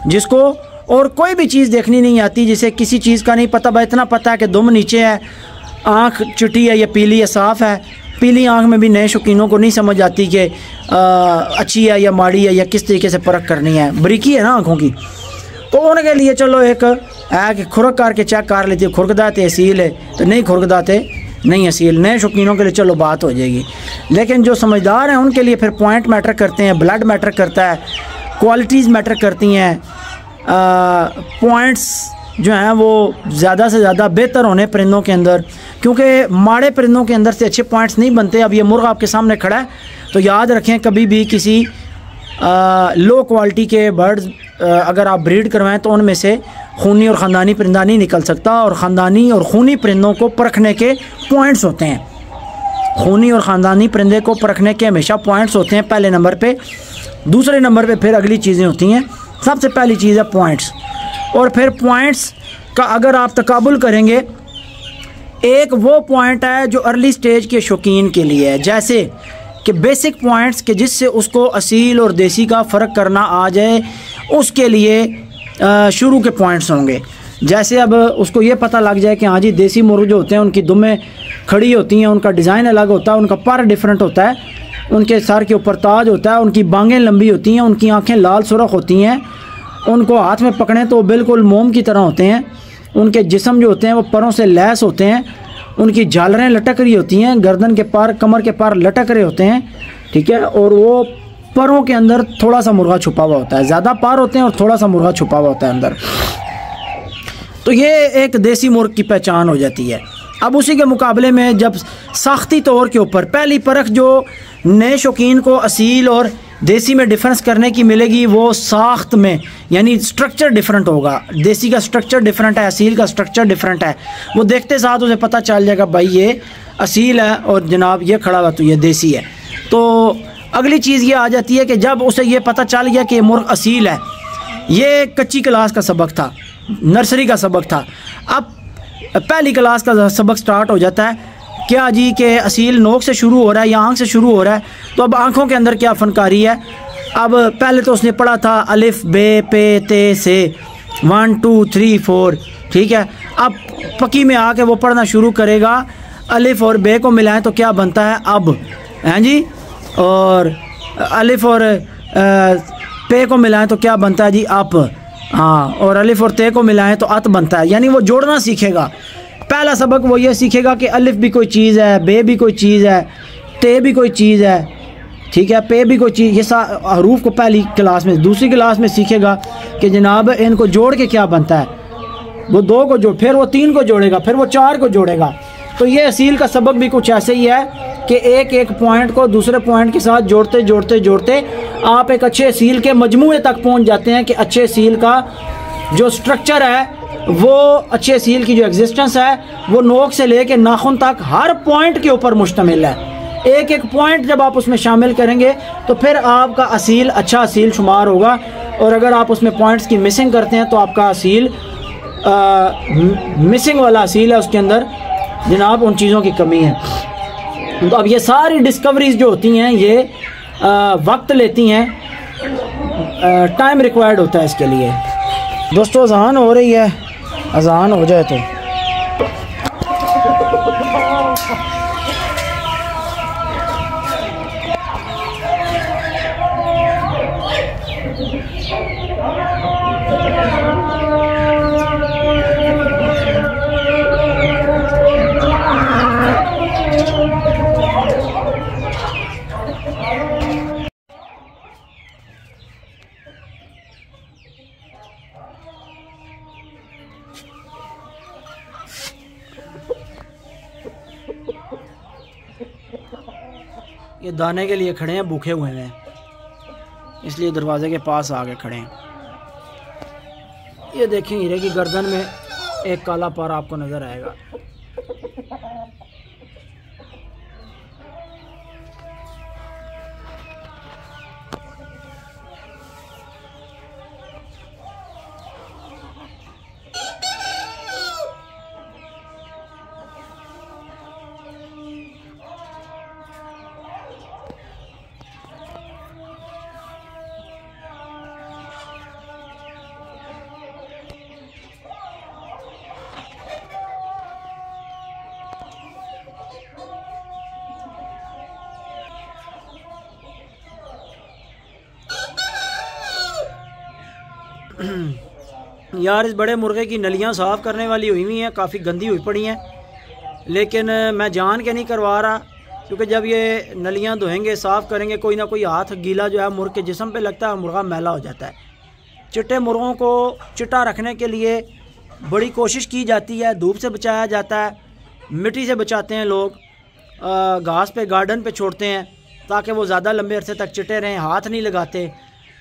जिसको और कोई भी चीज़ देखनी नहीं आती जिसे किसी चीज़ का नहीं पता भाई इतना पता है कि दुम नीचे है आँख चिट्टी है या पीली है साफ़ है। पीली आँख में भी नए शौकीनों को नहीं समझ आती कि अच्छी है या माड़ी है या किस तरीके से परख करनी है बरीकी है ना आँखों की। तो उनके लिए चलो एक है कि खुरक करके चेक कर लेती है खुरकदाते असील है तो नहीं खुरकदाते नहीं असील। नए शौकीनों के लिए चलो बात हो जाएगी लेकिन जो समझदार हैं उनके लिए फिर पॉइंट मैटर करते हैं ब्लड मैटर करता है क्वालिटीज़ मैटर करती हैं। पॉइंट्स जो हैं वो ज़्यादा से ज़्यादा बेहतर होने परिंदों के अंदर क्योंकि माड़े परिंदों के अंदर से अच्छे पॉइंट्स नहीं बनते। अब ये मुर्गा आपके सामने खड़ा है तो याद रखें कभी भी किसी लो क्वालिटी के बर्ड्स अगर आप ब्रीड करवाएं तो उनमें से खूनी और ख़ानदानी परिंदा नहीं निकल सकता। और ख़ानदानी और खूनी परिंदों को परखने के पॉइंट्स होते हैं। खूनी और ख़ानदानी परिंदे को परखने के हमेशा पॉइंट्स होते हैं पहले नंबर पे। दूसरे नंबर पे फिर अगली चीज़ें होती हैं। सबसे पहली चीज़ है पॉइंट्स और फिर पॉइंट्स का अगर आप तकाबुल करेंगे एक वो पॉइंट है जो अर्ली स्टेज के शौकीन के लिए है जैसे कि बेसिक पॉइंट्स के जिससे उसको असील और देसी का फ़र्क करना आ जाए उसके लिए शुरू के पॉइंट्स होंगे। जैसे अब उसको ये पता लग जाए कि हाँ जी देसी मुर्ग जो होते हैं उनकी दुमें खड़ी होती हैं उनका डिज़ाइन अलग होता है उनका पर डिफरेंट होता है उनके सर के ऊपर ताज होता है उनकी बांगें लंबी होती हैं उनकी आँखें लाल सुर्ख होती हैं उनको हाथ में पकड़ें तो बिल्कुल मोम की तरह होते हैं। उनके जिस्म जो होते हैं वो परों से लैस होते हैं। उनकी झालरें लटक रही होती हैं गर्दन के पार कमर के पार लटक रहे होते हैं। ठीक है और वो परों के अंदर थोड़ा सा मुर्गा छुपा हुआ होता है। ज़्यादा पार होते हैं और थोड़ा सा मुर्गा छुपा हुआ होता है अंदर। तो ये एक देसी मुर्ग की पहचान हो जाती है। अब उसी के मुकाबले में जब साख्ती तौर के ऊपर पहली परख जो नए शौकीन को असील और देसी में डिफरेंस करने की मिलेगी वो साख्त में यानी स्ट्रक्चर डिफरेंट होगा। देसी का स्ट्रक्चर डिफरेंट है असील का स्ट्रक्चर डिफरेंट है। वो देखते साथ उसे पता चल जाएगा भाई ये असील है और जनाब ये खड़ा हुआ तो ये देसी है। तो अगली चीज़ ये आ जाती है कि जब उसे ये पता चल गया कि मुर्ग असील है ये कच्ची क्लास का सबक था नर्सरी का सबक था। अब पहली क्लास का सबक स्टार्ट हो जाता है क्या जी कि असील नोक से शुरू हो रहा है या आँख से शुरू हो रहा है। तो अब आँखों के अंदर क्या फनकारी है। अब पहले तो उसने पढ़ा था अलिफ बे पे ते से 1 2 3 4 ठीक है। अब पकी में आके वो पढ़ना शुरू करेगा अलिफ और बे को मिलाएं तो क्या बनता है अब हैं जी और अलिफ और पे को मिलाएं तो क्या बनता है जी अप हाँ और अलिफ और ते को मिलाएं तो अत बनता है। यानी वो जोड़ना सीखेगा। पहला सबक वो ये सीखेगा कि अलिफ भी कोई चीज़ है बे भी कोई चीज़ है ते भी कोई चीज़ है ठीक है, पे भी कोई चीज़, ये हरूफ को पहली क्लास में, दूसरी क्लास में सीखेगा कि जनाब इनको जोड़ के क्या बनता है। वो 2 को जोड़, फिर वो 3 को जोड़ेगा, फिर वो 4 को जोड़ेगा। तो ये असील का सबक भी कुछ ऐसे ही है कि एक एक पॉइंट को दूसरे पॉइंट के साथ जोड़ते जोड़ते जोड़ते आप एक अच्छे असील के मजमूए तक पहुंच जाते हैं कि अच्छे असील का जो स्ट्रक्चर है, वो अच्छे असील की जो एग्जिस्टेंस है, वो नोक से लेके नाखून तक हर पॉइंट के ऊपर मुश्तमिल है। एक एक पॉइंट जब आप उसमें शामिल करेंगे तो फिर आपका असील अच्छा असील शुमार होगा। और अगर आप उसमें पॉइंट्स की मिसिंग करते हैं तो आपका असील मिसिंग वाला असील है, उसके अंदर जनाब उन चीज़ों की कमी है। तो अब ये सारी डिस्कवरीज जो होती हैं ये वक्त लेती हैं, टाइम रिक्वायर्ड होता है इसके लिए। दोस्तों अज़ान हो रही है, अज़ान हो जाए तो ये दाने के लिए खड़े हैं, भूखे हुए हैं, इसलिए दरवाजे के पास आके खड़े हैं। ये देखें, हीरे की गर्दन में एक काला पारा आपको नज़र आएगा। यार इस बड़े मुर्गे की नलियां साफ़ करने वाली हुई हैं, काफ़ी गंदी हुई पड़ी हैं, लेकिन मैं जान के नहीं करवा रहा, क्योंकि जब ये नलियां धोएंगे साफ़ करेंगे कोई ना कोई हाथ गीला जो है मुर्ग के जिस्म पे लगता है, मुर्गा मैला हो जाता है। चिट्टे मुर्गों को चिट्टा रखने के लिए बड़ी कोशिश की जाती है, धूप से बचाया जाता है, मिट्टी से बचाते हैं लोग, घास पे गार्डन पे छोड़ते हैं ताकि वो ज़्यादा लंबे अरसे तक चिट्टे रहें, हाथ नहीं लगाते।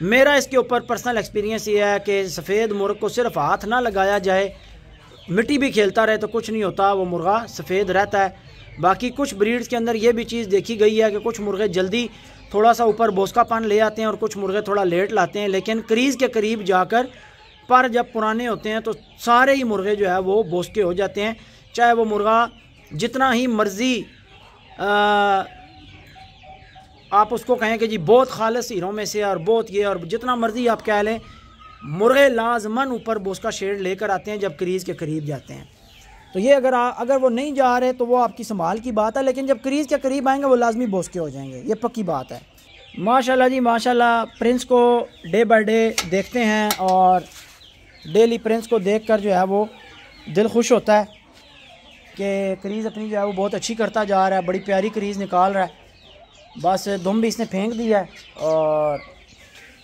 मेरा इसके ऊपर पर्सनल एक्सपीरियंस ये है कि सफ़ेद मुर्ग को सिर्फ हाथ ना लगाया जाए, मिट्टी भी खेलता रहे तो कुछ नहीं होता, वो मुर्गा सफ़ेद रहता है। बाकी कुछ ब्रीड्स के अंदर ये भी चीज़ देखी गई है कि कुछ मुर्गे जल्दी थोड़ा सा ऊपर बोस्कापन ले आते हैं और कुछ मुर्गे थोड़ा लेट लाते हैं, लेकिन क्रीज़ के करीब जाकर पर जब पुराने होते हैं तो सारे ही मुर्गे जो है वो बोस्के हो जाते हैं। चाहे वो मुर्गा जितना ही मर्ज़ी आप उसको कहें कि जी बहुत खालिस हीरों में से और बहुत ये और जितना मर्ज़ी आप कह लें, मुर्गे लाजमन ऊपर बोस्का शेड लेकर आते हैं जब क्रीज़ के करीब जाते हैं। तो ये अगर वो नहीं जा रहे तो वो आपकी संभाल की बात है, लेकिन जब क्रीज़ के करीब आएंगे वो लाजमी बोस्के हो जाएंगे, ये पक्की बात है। माशाल्लाह जी माशाल्लाह, प्रिंस को डे बाय डे देखते हैं और डेली प्रिंस को देखकर जो है वो दिल खुश होता है कि क्रीज़ अपनी जो है वो बहुत अच्छी करता जा रहा है, बड़ी प्यारी क्रीज़ निकाल रहा है। बस दुम भी इसने फेंक दिया है। और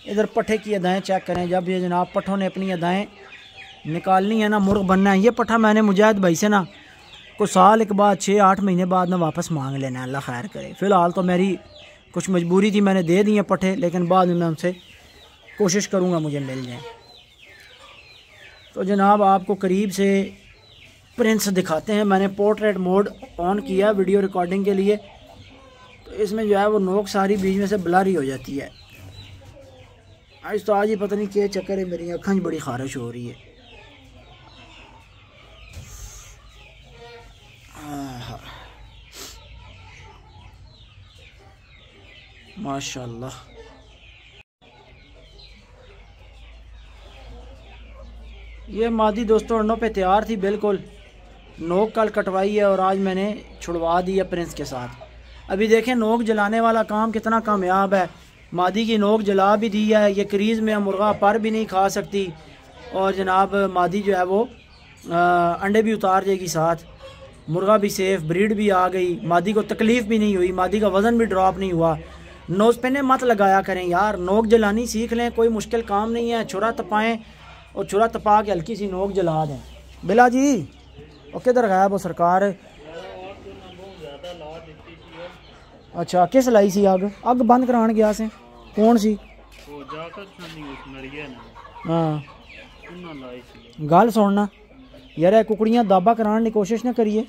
इधर पट्ठे की अदाएँ चेक करें, जब ये जनाब पट्ठों ने अपनी अदाएँ निकालनी है ना, मुर्ग बनना है, ये पट्ठा मैंने मुजाहिद भाई से ना कुछ साल के बाद 6-8 महीने बाद ना वापस मांग लेना है, अल्लाह खैर करे। फ़िलहाल तो मेरी कुछ मजबूरी थी, मैंने दे दिए पट्ठे, लेकिन बाद में मैं उनसे कोशिश करूँगा मुझे मिल जाए। तो जनाब आपको करीब से प्रिंस दिखाते हैं। मैंने पोर्ट्रेट मोड ऑन किया वीडियो रिकॉर्डिंग के लिए, तो इसमें जो है वो नोक सारी बीच में से ब्लर ही हो जाती है। आज तो आज ही पता नहीं क्या चक्कर है, मेरी आँखें बड़ी खारिश हो रही है। माशाल्लाह, ये मादी दोस्तों अंडों पे तैयार थी बिल्कुल, नोक कल कटवाई है और आज मैंने छुड़वा दी है प्रिंस के साथ। अभी देखें नोक जलाने वाला काम कितना कामयाब है, मादी की नोक जला भी दी है, ये क्रीज़ में मुर्गा पर भी नहीं खा सकती और जनाब मादी जो है वो अंडे भी उतार जाएगी, साथ मुर्गा भी सेफ़, ब्रीड भी आ गई, मादी को तकलीफ़ भी नहीं हुई, मादी का वज़न भी ड्रॉप नहीं हुआ। नोज़ पे मत लगाया करें यार, नोक जलानी सीख लें, कोई मुश्किल काम नहीं है। छुरा तपाएं और छुरा तपा के हल्की सी नोक जला दें। बिला जी और किधर गया वो सरकार? अच्छा किस लाई सी अग? अग बंद कराने गया से कौन सी? हाँ गल सुनना यार, कुकड़ियाँ दाबा कराने की कोशिश ना करिए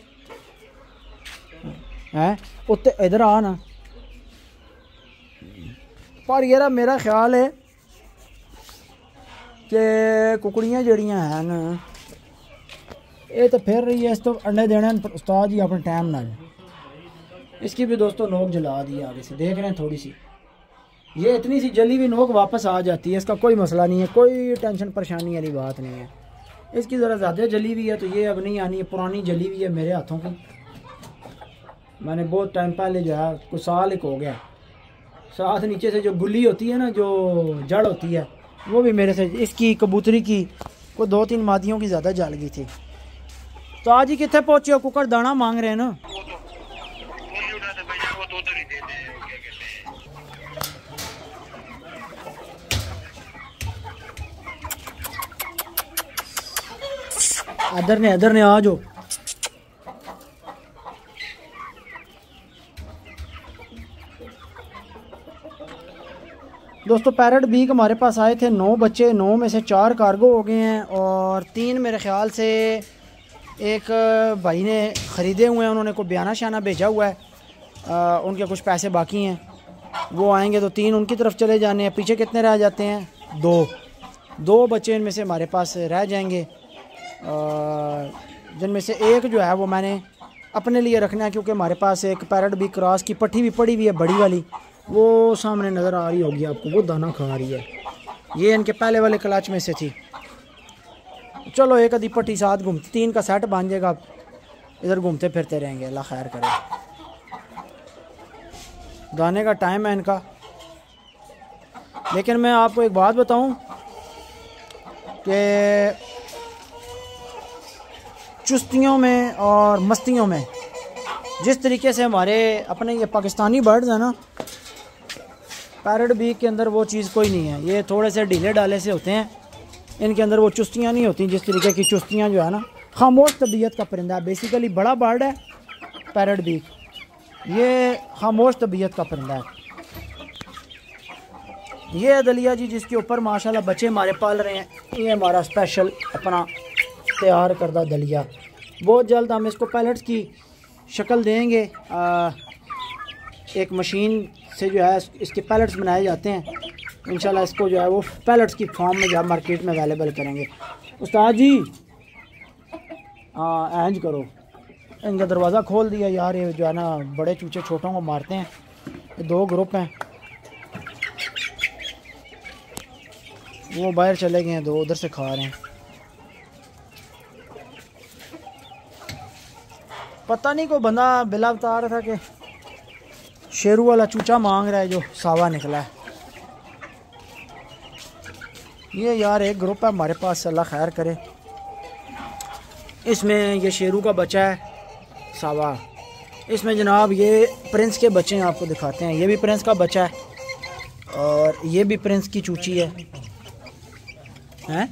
हैं। उत्ते इधर आ ना। पर यार मेरा ख्याल है कि कुकड़ियाँ जड़ियाँ हैं ना, ये तो फिर रही है, इस तो अंडे देने उस्ताद जी अपने टाइम ना। इसकी भी दोस्तों नोक जला दी आगे से, देख रहे हैं थोड़ी सी, ये इतनी सी जली हुई नोक वापस आ जाती है, इसका कोई मसला नहीं है, कोई टेंशन परेशानी वाली बात नहीं है। इसकी ज़रा ज़्यादा जली हुई है तो ये अब नहीं आनी है, पुरानी जली हुई है मेरे हाथों की। मैंने बहुत टाइम पहले जो है कुछ साल एक हो गया, साथ नीचे से जो गुल्ली होती है ना, जो जड़ होती है, वो भी मेरे से, इसकी कबूतरी की कोई 2-3 मादियों की ज़्यादा जल गई थी। तो आज ही कितने पहुँचे हो? कुकर दाना मांग रहे हैं ना। इधर ने आ जाओ। दोस्तों पैरट बीक हमारे पास आए थे 9 बच्चे, 9 में से 4 कार्गो हो गए हैं और 3 मेरे ख्याल से एक भाई ने ख़रीदे हुए हैं, उन्होंने कोई बयाना शाना भेजा हुआ है, उनके कुछ पैसे बाकी हैं, वो आएंगे तो 3 उनकी तरफ चले जाने हैं। पीछे कितने रह जाते हैं? 2 बच्चे इनमें से हमारे पास रह जाएंगे, जिनमें से एक जो है वो मैंने अपने लिए रखना है, क्योंकि हमारे पास एक पैरट बीक क्रॉस की पट्टी भी पड़ी हुई है बड़ी वाली, वो सामने नज़र आ रही होगी आपको, वो दाना खा रही है, ये इनके पहले वाले क्लच में से थी। चलो एक आधी पट्टी साथ घूमती, 3 का सेट बन जाएगा, इधर घूमते फिरते रहेंगे, अल्लाह खैर करे। दाने का टाइम है इनका। लेकिन मैं आपको एक बात बताऊं कि चुस्तियों में और मस्तियों में जिस तरीके से हमारे अपने ये पाकिस्तानी बर्ड्स हैं ना, पैरट बीक के अंदर वो चीज़ कोई नहीं है, ये थोड़े से ढीले डाले से होते हैं, इनके अंदर वो चुस्तियाँ नहीं होती जिस तरीके की चुस्तियाँ जो है ना, खामोश तबीयत का परिंदा है, बेसिकली बड़ा बर्ड है पैरट बीक, ये खामोश तबीयत का परिंदा है। ये दलिया जी जिसके ऊपर माशाल्लाह बच्चे हमारे पाल रहे हैं, ये हमारा स्पेशल अपना तैयार करदा दलिया। बहुत जल्द हम इसको पैलेट्स की शक्ल देंगे, एक मशीन से जो है इसके पैलेट्स बनाए जाते हैं, इंशाल्लाह इसको जो है वो पैलेट्स की फॉर्म में जो है मार्केट में अवेलेबल करेंगे। उस्ताद जी एंज करो, इनका दरवाज़ा खोल दिया यार, ये जो है ना बड़े चूचे छोटों को मारते हैं, ये 2 ग्रुप हैं, वो बाहर चले गए हैं, 2 उधर से खा रहे हैं। पता नहीं कोई बंदा बिला बता रहा था कि शेरू वाला चूचा मांग रहा है जो सावा निकला है। ये यार एक ग्रुप है हमारे पास, अल्लाह खैर करे। इसमें ये शेरू का बच्चा है सावा, इसमें जनाब ये प्रिंस के बच्चे हैं, आपको दिखाते हैं, ये भी प्रिंस का बच्चा है और ये भी प्रिंस की चूची है, हैं?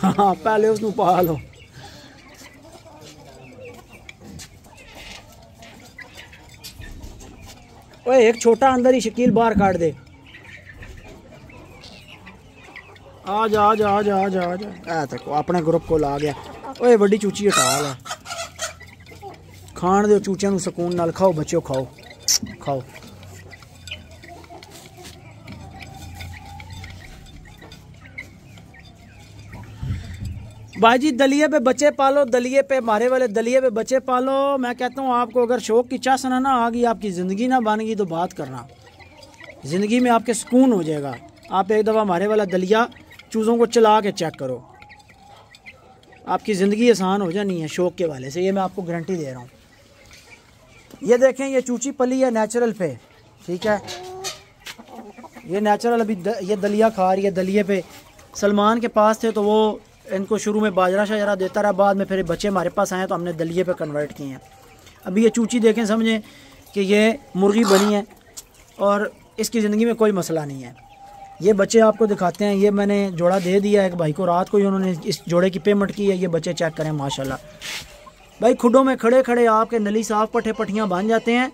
हाँ पहले उसको पा लो। ओए एक छोटा अंदर ही, शकील बाहर काट दे। आ जा आ जा आ जा आ जा आ जा, तक अपने ग्रुप को ला गया। ओए बड़ी चूची हटा ला, खाण दो चूचियां सुकून नाल, खाओ बच्चों खाओ खाओ। भाई जी दलिए पे बच्चे पालो, दलिए पे हमारे वाले दलिए पे बच्चे पालो। मैं कहता हूँ आपको अगर शौक की चासना ना आ गई, आपकी ज़िंदगी ना बन गई तो बात करना, ज़िंदगी में आपके सुकून हो जाएगा। आप एक दफ़ा हमारे वाला दलिया चूज़ों को चला के चेक करो, आपकी ज़िंदगी आसान हो जानी है शौक के वाले से, ये मैं आपको गारंटी दे रहा हूँ। ये देखें ये चूची पली है नेचुरल पे, ठीक है, ये नेचुरल अभी ये दलिया खा रही है दलिए पे। सलमान के पास थे तो वो इनको शुरू में बाजरा शाजरा देता रहा, बाद में फिर बच्चे हमारे पास आए तो हमने दलिए पे कन्वर्ट किए हैं। अभी ये चूची देखें, समझें कि ये मुर्गी बनी है और इसकी ज़िंदगी में कोई मसला नहीं है। ये बच्चे आपको दिखाते हैं। ये मैंने जोड़ा दे दिया एक भाई को, रात को ही उन्होंने इस जोड़े की पेमेंट की है। ये बच्चे चेक करें माशाल्लाह भाई, खुडों में खड़े खड़े आपके नली साफ पट्टे पट्टियाँ बन जाते हैं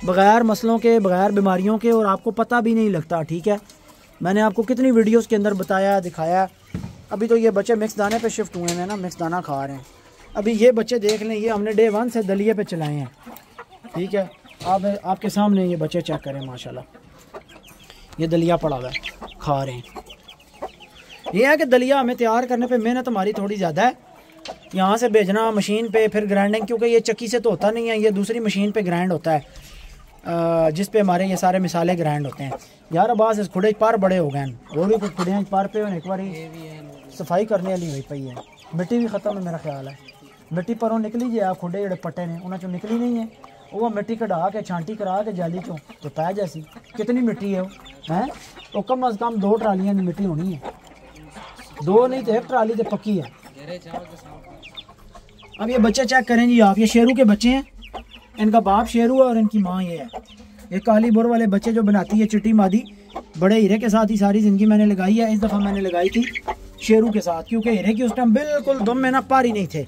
बग़ैर मसलों के, बग़ैर बीमारियों के, और आपको पता भी नहीं लगता। ठीक है, मैंने आपको कितनी वीडियोस के अंदर बताया, दिखाया। अभी तो ये बच्चे मिक्स दाने पे शिफ्ट हुए हैं ना, मिक्स दाना खा रहे हैं। अभी ये बच्चे देख लें, ये हमने डे 1 से दलिए पे चलाए हैं। ठीक है, आप आपके सामने ये बच्चे चेक करें माशाल्लाह, ये दलिया पड़ा हुआ है, खा रहे हैं। ये है कि दलिया हमें तैयार करने पे मेहनत हमारी थोड़ी ज़्यादा है। यहाँ से भेजना मशीन पे, फिर ग्राइंडिंग, क्योंकि ये चक्की से तो होता नहीं है, ये दूसरी मशीन पे ग्राइंड होता है जिस पे हमारे ये सारे मिसाले ग्राइंड होते हैं। यार आवाज़ इस खुडे पार बड़े हो गए, वो भी कुछ खुडे पार पे एक बार सफाई करने वाली हुई पई है। मिट्टी भी ख़त्म है मेरा ख्याल है, मिट्टी परों निकली जे आ खुडे जोड़े पट्टे ने उन्होंने चो निकली नहीं है। वो मिट्टी कढ़ा के छांटी करा के जाली चो तो पै जैसी कितनी मिट्टी है वो है। तो कम अज़ कम 2 ट्रालियाँ की मिट्टी होनी है, 2 नहीं तो 1 ट्राली तो पक्की है। अब ये बच्चे चेक करें जी आप, ये शेरू के बच्चे हैं, इनका बाप शेरू है और इनकी माँ ये है। ये काली बोर वाले बच्चे जो बनाती है चिट्टी मादी, बड़े हीरे के साथ ही सारी ज़िंदगी मैंने लगाई है। इस दफ़ा मैंने लगाई थी शेरू के साथ, क्योंकि हीरे की उस टाइम बिल्कुल दुम में ना पारी नहीं थे,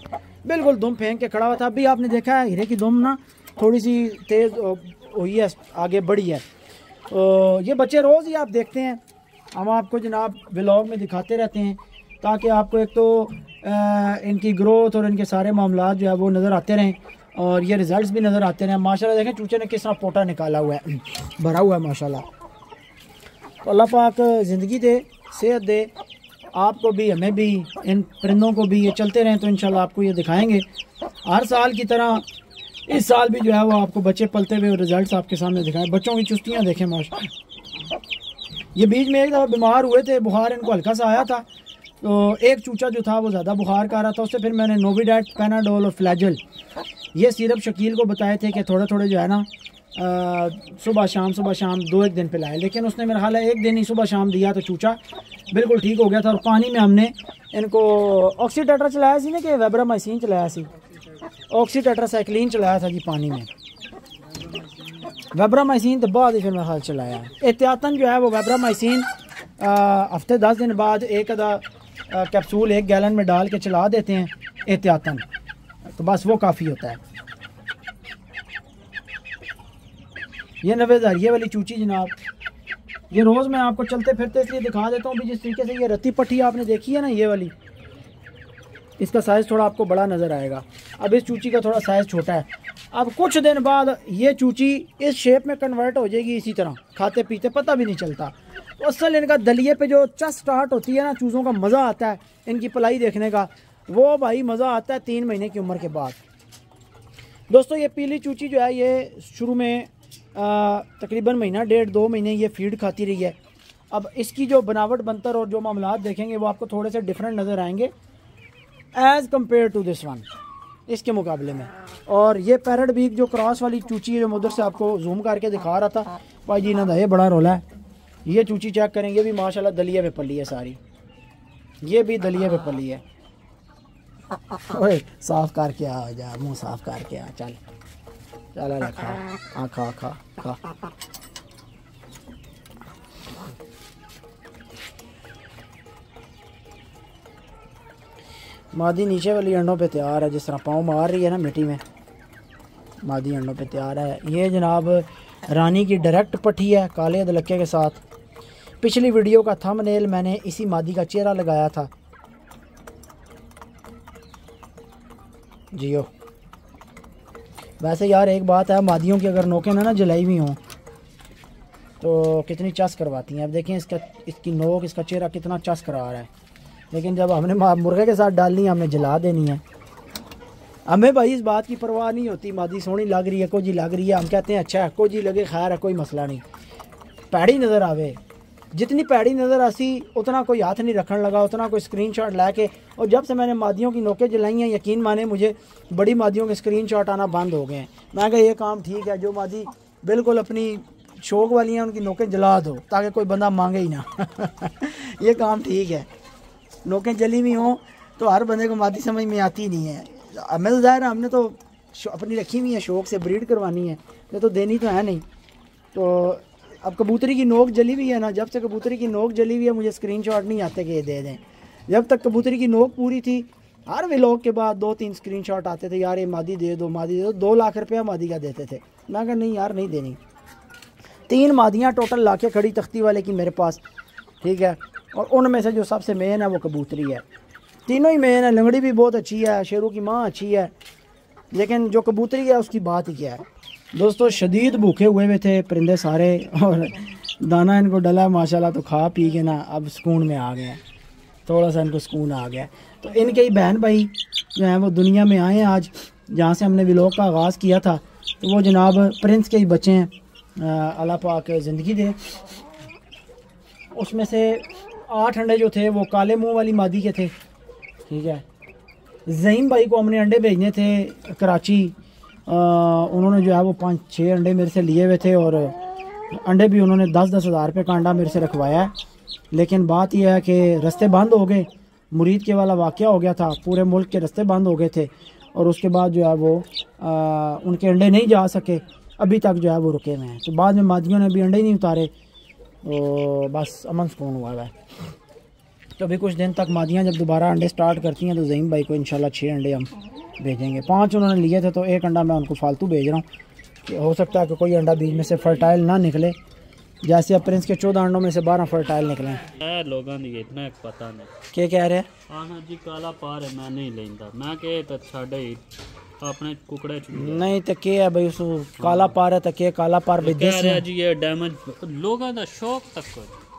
बिल्कुल दुम फेंक के खड़ा हुआ था। अभी आपने देखा है हीरे की दुम ना थोड़ी सी तेज़ हुई है, आगे बढ़ी है। तो ये बच्चे रोज़ ही आप देखते हैं, हम आपको जनाब व्लॉग में दिखाते रहते हैं, ताकि आपको एक तो इनकी ग्रोथ और इनके सारे मामलात जो है वो नज़र आते रहें और ये रिज़ल्ट्स भी नज़र आते रहें। माशाल्लाह देखें चूचे ने किस तरह पोटा निकाला हुआ है, भरा हुआ है माशाल्लाह। तो अल्लाह पाक ज़िंदगी दे, सेहत दे आपको भी, हमें भी, इन परिंदों को भी। ये चलते रहें तो इंशाल्लाह आपको ये दिखाएंगे हर साल की तरह। इस साल भी जो है वो आपको बच्चे पलते हुए रिजल्ट्स आपके सामने दिखाएं। बच्चों की चुस्तियाँ देखें माशाल्लाह। ये बीच में एक दफ़ा बीमार हुए थे, बुखार इनको हल्का सा आया था, तो एक चूचा जो था वो ज़्यादा बुखार का रहा था। उससे फिर मैंने नोविडेट, पैनाडोल और फ्लैजल ये सिरप शकील को बताए थे कि थोड़े थोड़े जो है ना सुबह शाम 2-1 दिन पिलाए। लेकिन उसने मेरा हाल है 1 दिन ही सुबह शाम दिया तो चूचा बिल्कुल ठीक हो गया था। और पानी में हमने इनको ऑक्सीटेट्रा चलाया सी ना कि वेब्रामाइसिन चलाया सी, ऑक्सीटेट्रासाइक्लिन चलाया था जी पानी में। वेब्रामाइसिन तो बाद ही फिर मेरा हाल चलाया। एहतियातन जो है वो वेब्रामाइसिन हफ्ते 10 दिन बाद एक आधा कैप्सूल 1 गैलन में डाल के चला देते हैं एहतियातन, तो बस वो काफ़ी होता है। ये 90,000 ये वाली चूची जनाब, ये रोज़ मैं आपको चलते फिरते इसलिए दिखा देता हूँ भी जिस तरीके से ये रत्ती पट्टी आपने देखी है ना ये वाली, इसका साइज़ थोड़ा आपको बड़ा नज़र आएगा। अब इस चूची का थोड़ा साइज़ छोटा है। अब कुछ दिन बाद ये चूची इस शेप में कन्वर्ट हो जाएगी, इसी तरह खाते पीते पता भी नहीं चलता। तो असल इनका दलिए पे जो चस स्टार्ट होती है ना, चूज़ों का मज़ा आता है इनकी पलाई देखने का, वो भाई मज़ा आता है 3 महीने की उम्र के बाद। दोस्तों ये पीली चूची जो है ये शुरू में तकरीबन महीना 1.5-2 महीने ये फीड खाती रही है। अब इसकी जो बनावट बनतर और जो मामलात देखेंगे वो आपको थोड़े से डिफरेंट नज़र आएंगे as compare to this one, इसके मुकाबले में। और ये पैरट बीक जो क्रॉस वाली चूची है जो मैं उधर से आपको जूम करके दिखा रहा था भाई जी ना, ये बड़ा रोला है। ये चूची चेक करेंगे भी माशाल्लाह दलिए पे पली है सारी, ये भी दलिए पे पली है। ओए साफ करके आ जा, मुंह साफ करके आ, चल चल खा खा खा खा। मादी नीचे वाली अंडों पे तैयार है, जिस तरह पाँव मार रही है ना मिट्टी में, मादी अंडों पे तैयार है। ये जनाब रानी की डायरेक्ट पट्टी है काले अदलक्के के साथ। पिछली वीडियो का थंबनेल मैंने इसी मादी का चेहरा लगाया था। जियो वैसे यार एक बात है, मादियों की अगर नोकें ना जलाई हुई हों तो कितनी चस करवाती हैं। अब देखें इसकी नोक, इसका चेहरा कितना चस करा रहा है। लेकिन जब हमने मुर्गे के साथ डालनी है हमने जला देनी है। हमें भाई इस बात की परवाह नहीं होती, मादी सोहनी लग रही है, कोजी लग रही है, हम कहते हैं अच्छा कोजी लगे खैर है, कोई मसला नहीं। पैड़ी नज़र आवे, जितनी पैड़ी नज़र आसी उतना कोई हाथ नहीं रखने लगा, उतना कोई स्क्रीनशॉट लाके। और जब से मैंने मादियों की नोकें जलाई हैं, यकीन माने मुझे बड़ी मादियों के स्क्रीनशॉट आना बंद हो गए हैं। मैं कहा ये काम ठीक है, जो मादी बिल्कुल अपनी शौक वाली हैं उनकी नोकें जला दो ताकि कोई बंदा मांगे ही ना। ये काम ठीक है। नोकें जली हुई हों तो हर बंदे को मादी समझ में आती नहीं है। हमें तो ज़ाहिर है हमने तो अपनी रखी हुई है, शौक से ब्रीड करवानी है, ये तो देनी तो है नहीं। तो अब कबूतरी की नोक जली हुई है ना, जब से कबूतरी की नोक जली हुई है मुझे स्क्रीनशॉट नहीं आते कि ये दे दें। जब तक कबूतरी की नोक पूरी थी हर व्लॉग के बाद 2-3 स्क्रीनशॉट आते थे, यार ये मादी दे दो, मादी दे दो। 2 लाख रुपया मादी का देते थे। मैं कहा नहीं यार नहीं देनी। 3 मादियाँ टोटल लाके खड़ी तख्ती वाले की मेरे पास, ठीक है। और उनमें से जो सबसे मेन है वो कबूतरी है। तीनों ही मेन है, लंगड़ी भी बहुत अच्छी है, शेरों की माँ अच्छी है, लेकिन जो कबूतरी है उसकी बात ही क्या है। दोस्तों शदीद भूखे हुए थे परिंदे सारे, और दाना इनको डला माशाल्लाह, तो खा पी के ना अब सुकून में आ गए हैं, थोड़ा सा इनको सुकून आ गया। तो इनके ही बहन भाई जो हैं वो दुनिया में आए हैं आज, जहाँ से हमने व्लॉग का आगाज़ किया था। तो वो जनाब प्रिंस के ही बच्चे हैं, अल्लाह पाक ज़िंदगी दे। उसमें से 8 अंडे जो थे वो काले मुंह वाली मादी के थे, ठीक है। ज़हीम भाई को हमने अंडे भेजने थे कराची, उन्होंने जो है वो 5-6 अंडे मेरे से लिए हुए थे, और अंडे भी उन्होंने 10-10 हज़ार रुपये का अंडा मेरे से रखवाया है। लेकिन बात यह है कि रास्ते बंद हो गए, मुरीद के वाला वाक़या हो गया था, पूरे मुल्क के रास्ते बंद हो गए थे, और उसके बाद जो है वो उनके अंडे नहीं जा सके, अभी तक जो है वो रुके हुए हैं। तो बाद में मादियों ने भी अंडे ही नहीं उतारे, तो बस अमन सुकून हुआ है। तो अभी कुछ दिन तक मादियाँ जब दोबारा अंडे स्टार्ट करती हैं तो ज़हीम भाई को इंशाल्लाह 6 अंडे हम भेजेंगे। 5 उन्होंने लिए थे, तो 1 अंडा मैं उनको फालतू भेज रहा हूँ कि हो सकता है कि कोई अंडा बीच में से फर्टाइल ना निकले, जैसे अब प्रिंस के 14 अंडों में से 12 फर्टाइल निकले। लोगों ने इतना पता नहीं क्या कह रहे हैं? हाँ जी काला पार है, मैं नहीं लेंदा, मैं कहे तो छाड़े ही अपने कुकड़े नहीं तो क्या है भाई, उस काला पार है तो क्या काला पार भी कह रहे जी ये डैमेज लोगों का शौक तक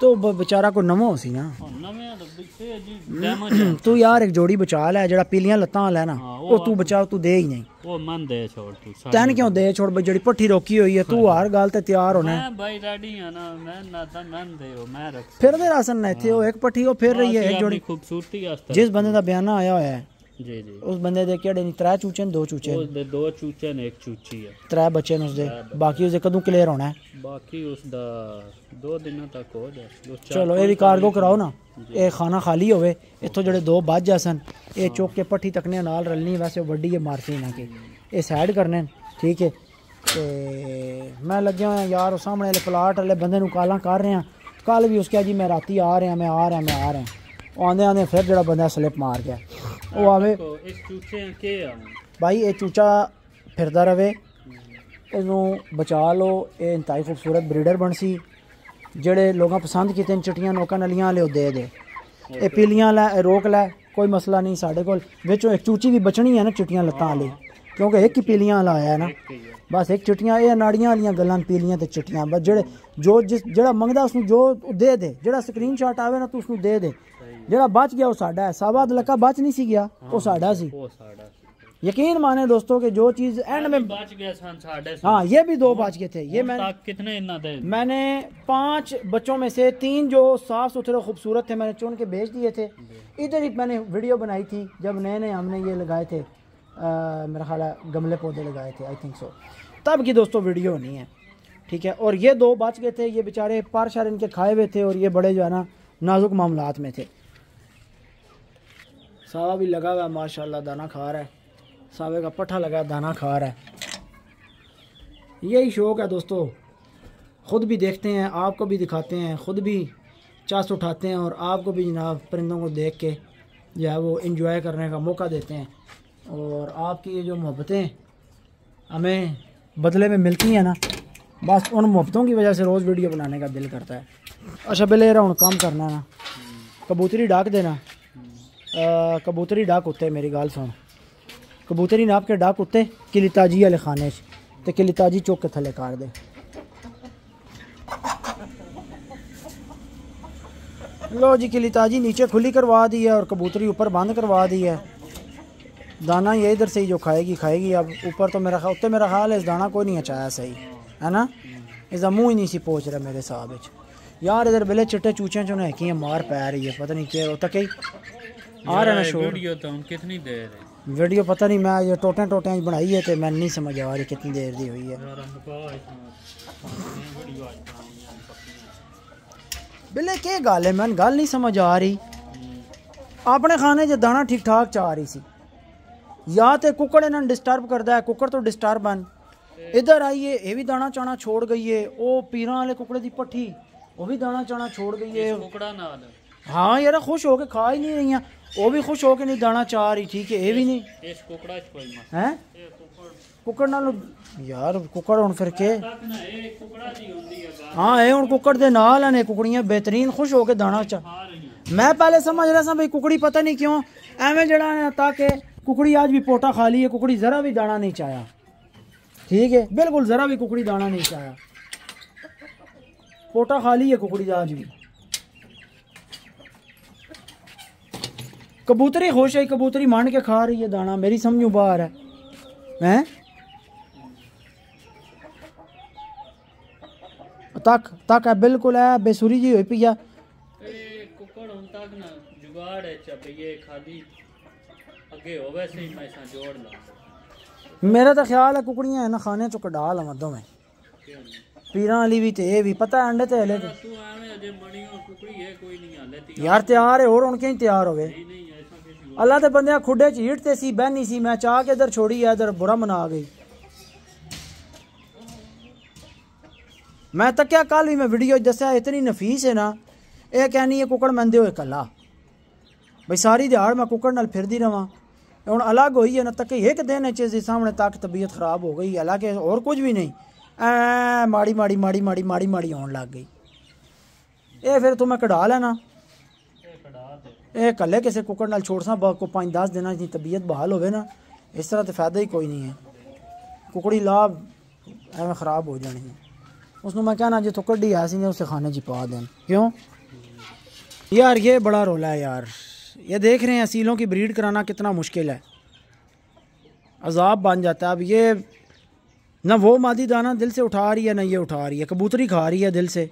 तो बेचारा को नमो सी ना तू यार एक जोड़ी बचा लै जेड़ा पीलियां लत्तां वाला है ना, वो तू बचा, तू दे ही नहीं, वो मन दे छोड़, तू तैन क्यों दे छोड़ भाई, जेड़ी पट्ठी रोकी हुई है तू हर गल ते तैयार होना मैं भाई रेडी है ना, मैं ना ता मन दे मैं रख फिर दे रासन ना थे, वो एक पट्ठी वो फिर रही है, एक जोड़ी खूबसूरती वास्ते। जिस बंदे दा बयाना आया होया है जी जी, उस बंदे दे केड़े नहीं 3 चूचे ने 2 चूचे, उसदे 2 चूचे ने 1 चूची है, 3 बच्चे ने उसदे, बाकी उसदे कदों क्लियर होना है? बाकी उसदा 2 दिन तक हो जाए। चलो ये भी कार्गो कराओ ना, ये खाना खाली होवे, इत्थों जेड़े 2 बच जासन, ये चौक के पट्ठी तकने नाल रलनी, वैसे वड्डी है मारती ना कि ये साइड करने, ठीक है। ते मैं लग्या होया यार उस सामने वाले प्लाट वाले बंदे नूं काला कर रहे हैं, कल भी उसके जी मैं राती आ रहा, मैं आ रहा, आंदे आंदे फिर जड़ा बंदा स्लिप मार गया, वो आवे भाई ये चूचा फिरदा रवे, इनू बचा लो, ये इंतहाई खूबसूरत ब्रीडर बन सी, जेड़े लोग पसंद किते चिट्टियां नोकां नलियां वाले दे दे, ये पीलियां लै रोक लै, कोई मसला नहीं साढ़े कोल। विचों एक चूची भी बचनी है ना चिट्टियां लत्तां वाली, क्योंकि एक ही पीलियां वाला आया है ना, बस एक चिट्टियां, ये नाड़ियां वालियां गल्लां पीलियां ते चिट्टियां, बस जेड़े जो जिस जेड़ा मंगदा उसनू जो दे दे, जेड़ा स्क्रीनशॉट आवे ना तू उसनू दे दे, जेड़ा बच गया वो साडा है, सावा लका बच नहीं सी गया वो साडा सी। यकीन माने दोस्तों कि जो चीज एंड में बच गया साढ़े, हाँ ये भी 2 बच गए थे, ये कितने मैंने 5 बच्चों में से 3 जो साफ सुथरे खूबसूरत थे मैंने चुन के भेज दिए थे। इधर ही मैंने वीडियो बनाई थी जब नए नए हमने ये लगाए थे, मेरा ख्याल है गमले पौधे लगाए थे, आई थिंक सो, तब की दोस्तों वीडियो नहीं है, ठीक है। और ये 2 बच गए थे, ये बेचारे पर शर इनके खाए हुए थे, और ये बड़े जो है ना नाजुक मामलात में थे। सावा भी लगा हुआ माशाल्लाह, दाना खा रहा है, सावे का पट्ठा लगा दाना खा रहा है। यही शौक़ है दोस्तों, ख़ुद भी देखते हैं, आपको भी दिखाते हैं, ख़ुद भी चास उठाते हैं, और आपको भी जनाब परिंदों को देख के जो है वो एंजॉय करने का मौका देते हैं। और आपकी ये जो मोहब्बतें हमें बदले में मिलती हैं ना, बस उन मोहब्बतों की वजह से रोज़ वीडियो बनाने का दिल करता है। अच्छा बेले रहा हूँ काम करना ना, कबूतरी डाक देना, कबूतरी डाक उत्ते मेरी गाल सुन, कबूतरी नाप के डाक उत्ते किलिताजी वाले खाने ते किलिताजी चौक के थले कर दे। लो जी किलिताजी नीचे खुली करवा दी है और कबूतरी ऊपर बंद करवा दी है। दाना ये इधर से ही जो खाएगी। अब ऊपर तो मेरा उत्ते मेरा ख्याल है इस दाना कोई नहीं अचाया सही है ना, इसका मुँह ही नहीं सी पहुँच रहा मेरे हिसाब यार। इधर बेले चिट्टे चूचे जो है कि मार पै रही है, पता नहीं क्या होता कहीं आ रहा है ना शोर। वीडियो तो हम कितनी देर है वीडियो पता नहीं, मैं ये टोटे बनाई है तो मैं नहीं समझ आ रही कितनी देर दी हुई है। बिल्ले के गल है, मैं गल नहीं समझ आ रही। अपने खाने च दाना ठीक ठाक चा रही सी, या तो कुकड़ इन्होंने डिस्टर्ब करता है, कुकड़ तो डिस्टर्ब बन इधर आइए, ये भी दाना चाना छोड़ गई है। वो पीरा वाले कुकड़े की पट्ठी वो भी दाना चाना छोड़ गई है। हाँ यार खुश होके खा ही नहीं रही हैं, वो भी खुश होके नहीं दाना चाह रही। ठीक है, ये भी नहीं है कुकड़ नाल यार, कुकड़ हुण फिर के हाँ ये हुण कुकड़ दे नाल ने कुकड़ियां बेहतरीन खुश होके दाना चा। मैं पहले समझ रहा था भाई कुकड़ी पता नहीं क्यों एवं जड़ा है, ताकि कुकड़ी आज भी पोटा खा ली है, कुकड़ी जरा भी दाना नहीं चाया। ठीक है, बिल्कुल जरा भी कुकड़ी दाना नहीं चाया, पोटा खा ली है कुकड़ी आज भी। कबूतरी खुश है, कबूतरी मान के खा रही है दाना, मेरी समझो बाहर है। हैं तक तक है बिल्कुल है बेसुरी जी हुई पी है। कुकड़ हुन तक ना जुगाड़ है चपइए खाली अगे हो वैसे ही मैं जोड़ ला। मेरा तो ख्याल है कुकड़ियां है ना खाने चो कढ़ा लवां दोवें, पीरां वाली भी ते भी पता है अंडे ते हले ते तू एवें अजे मणी और कुकड़ी है कोई नहीं हाले ती यार तैयार है और उन के ही तैयार होवे। अल्लाह ते बंदे खुडे च हीट ते सी बहनी सी, मैं चाह के इधर छोड़ी है, इधर बुरा मना गई। मैं तो क्या कल भी मैं वीडियो दसा इतनी नफीस है ना, ये कहनी है कुकड़ मंदे हुए कला भाई सारी दिहाड़ मैं कुकड़ नाल फिरदी रवां। हुण अलग होई है ना, तक एक दिन चीज़ सामने तक तबीयत खराब हो गई, हालांकि और कुछ भी नहीं, माड़ी माड़ी माड़ी माड़ी माड़ी माड़ी होने लग गई। ये फिर तुम्हें कढ़ा लेना, ये कले किसी कुकड़ नाल छोड़ सा को 5-10 दिन की तबीयत बहाल होवे ना, इस तरह तो फायदा ही कोई नहीं है। कुकड़ी लाभ एवं खराब हो जानी है, उसको मैं कहना जो तो कड्डी ऐसी नहीं उसे खाने ची पा दें। क्यों यार, ये बड़ा रोला है यार। ये देख रहे हैं असीलों की ब्रीड कराना कितना मुश्किल है, अजाब बन जाता है। अब ये ना वो मादी दाना दिल से उठा रही है ना ये उठा रही है, कबूतरी खा रही है दिल से।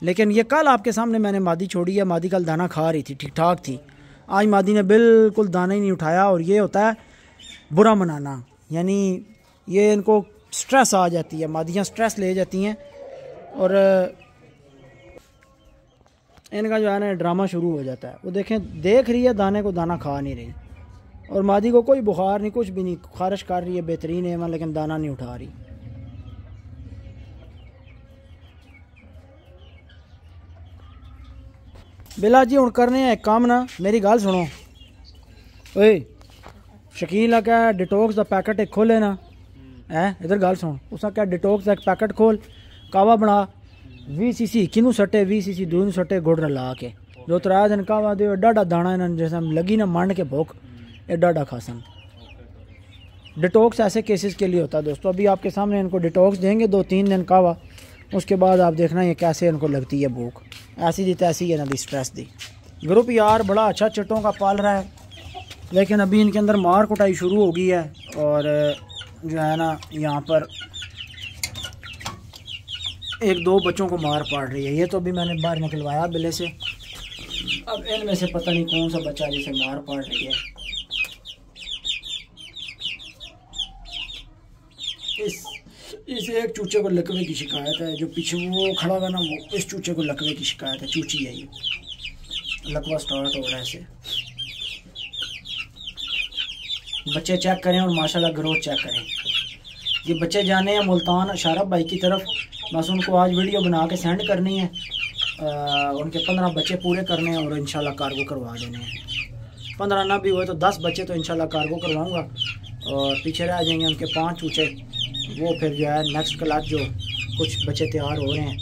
लेकिन ये कल आपके सामने मैंने मादी छोड़ी है, मादी कल दाना खा रही थी, ठीक ठाक थी। आज मादी ने बिल्कुल दाना ही नहीं उठाया, और ये होता है बुरा मनाना, यानी ये इनको स्ट्रेस आ जाती है, मादियाँ स्ट्रेस ले जाती हैं और इनका जो है ना ड्रामा शुरू हो जाता है। वो देखें देख रही है दाने को, दाना खा नहीं रही, और मादी को कोई बुखार नहीं कुछ भी नहीं, खारिश कर रही है बेहतरीन है, लेकिन दाना नहीं उठा रही। बिला जी हुण करने हैं एक काम ना, मेरी गल सुनो। ओए शकील आ क्या डिटॉक्स का पैकेट एक खोले ना है, इधर गल सुन, उसका क्या डिटॉक्स का एक पैकेट खोल, कावा बना 20 cc किनू सटे 20 cc दून सटे गुड़ ला के 2-3 दिन कावा दे डाडा दाना इन्होंने जैसे लगी ना मंड के भूख ये डाडा खासन। डिटॉक्स ऐसे केसेस के लिए होता है दोस्तों। अभी आपके सामने इनको डिटॉक्स देंगे 2-3 दिन कावा, उसके बाद आप देखना ये कैसे इनको लगती है भूख, ऐसी दी तैसी है ना दी स्ट्रेस दी। ग्रुप यार बड़ा अच्छा चिट्टों का पाल रहा है, लेकिन अभी इनके अंदर मार कुटाई शुरू हो गई है, और जो है ना यहाँ पर 1-2 बच्चों को मार पड़ रही है। ये तो अभी मैंने बाहर निकलवाया बिले से, अब इनमें से पता नहीं कौन सा बच्चा जिसे मार पड़ रही है। इस एक चूचे को लकवे की शिकायत है, जो पीछे वो खड़ा हुआ ना वो इस चूचे को लकवे की शिकायत है, चूची है ये, लकवा स्टार्ट हो रहा है इसे। बच्चे चेक करें और माशाल्लाह ग्रोथ चेक करें। ये बच्चे जाने हैं मुल्तान शारफ भाई की तरफ, बस उनको आज वीडियो बना के सेंड करनी है, उनके 15 बच्चे पूरे करने हैं और इंशाल्लाह कार्गो करवा देने हैं। 15 ना भी हुए तो 10 बच्चे तो इंशाल्लाह कार्गो करवाऊंगा, और पीछे रह जाएंगे उनके 5 चूचे, वो फिर जो है नेक्स्ट क्लास जो कुछ बच्चे तैयार हो रहे हैं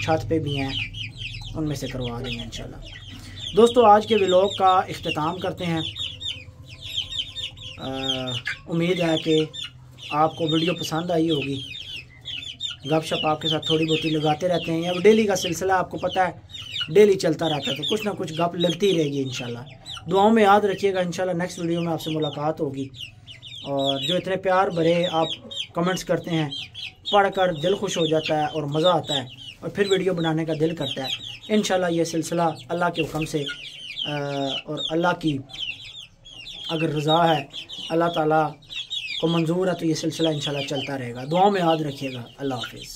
छत पे भी हैं उनमें से करवा देंगे इंशाल्लाह। दोस्तों आज के व्लॉग का इख्तिताम करते हैं। उम्मीद है कि आपको वीडियो पसंद आई होगी। गपशप आपके साथ थोड़ी बहुती लगाते रहते हैं, अब डेली का सिलसिला आपको पता है डेली चलता रहता है, तो कुछ ना कुछ गप लगती ही रहेगी इंशाल्लाह। दुआओं में याद रखिएगा, इंशाल्लाह नेक्स्ट वीडियो में आपसे मुलाकात होगी। और जो इतने प्यार भरे आप कमेंट्स करते हैं, पढ़कर दिल खुश हो जाता है और मज़ा आता है, और फिर वीडियो बनाने का दिल करता है। इंशाल्लाह ये सिलसिला अल्लाह के हुक्म से और अल्लाह की अगर रज़ा है, अल्लाह ताला को मंजूर है, तो ये सिलसिला इंशाल्लाह चलता रहेगा। दुआओं में याद रखिएगा। अल्लाह हाफिज़।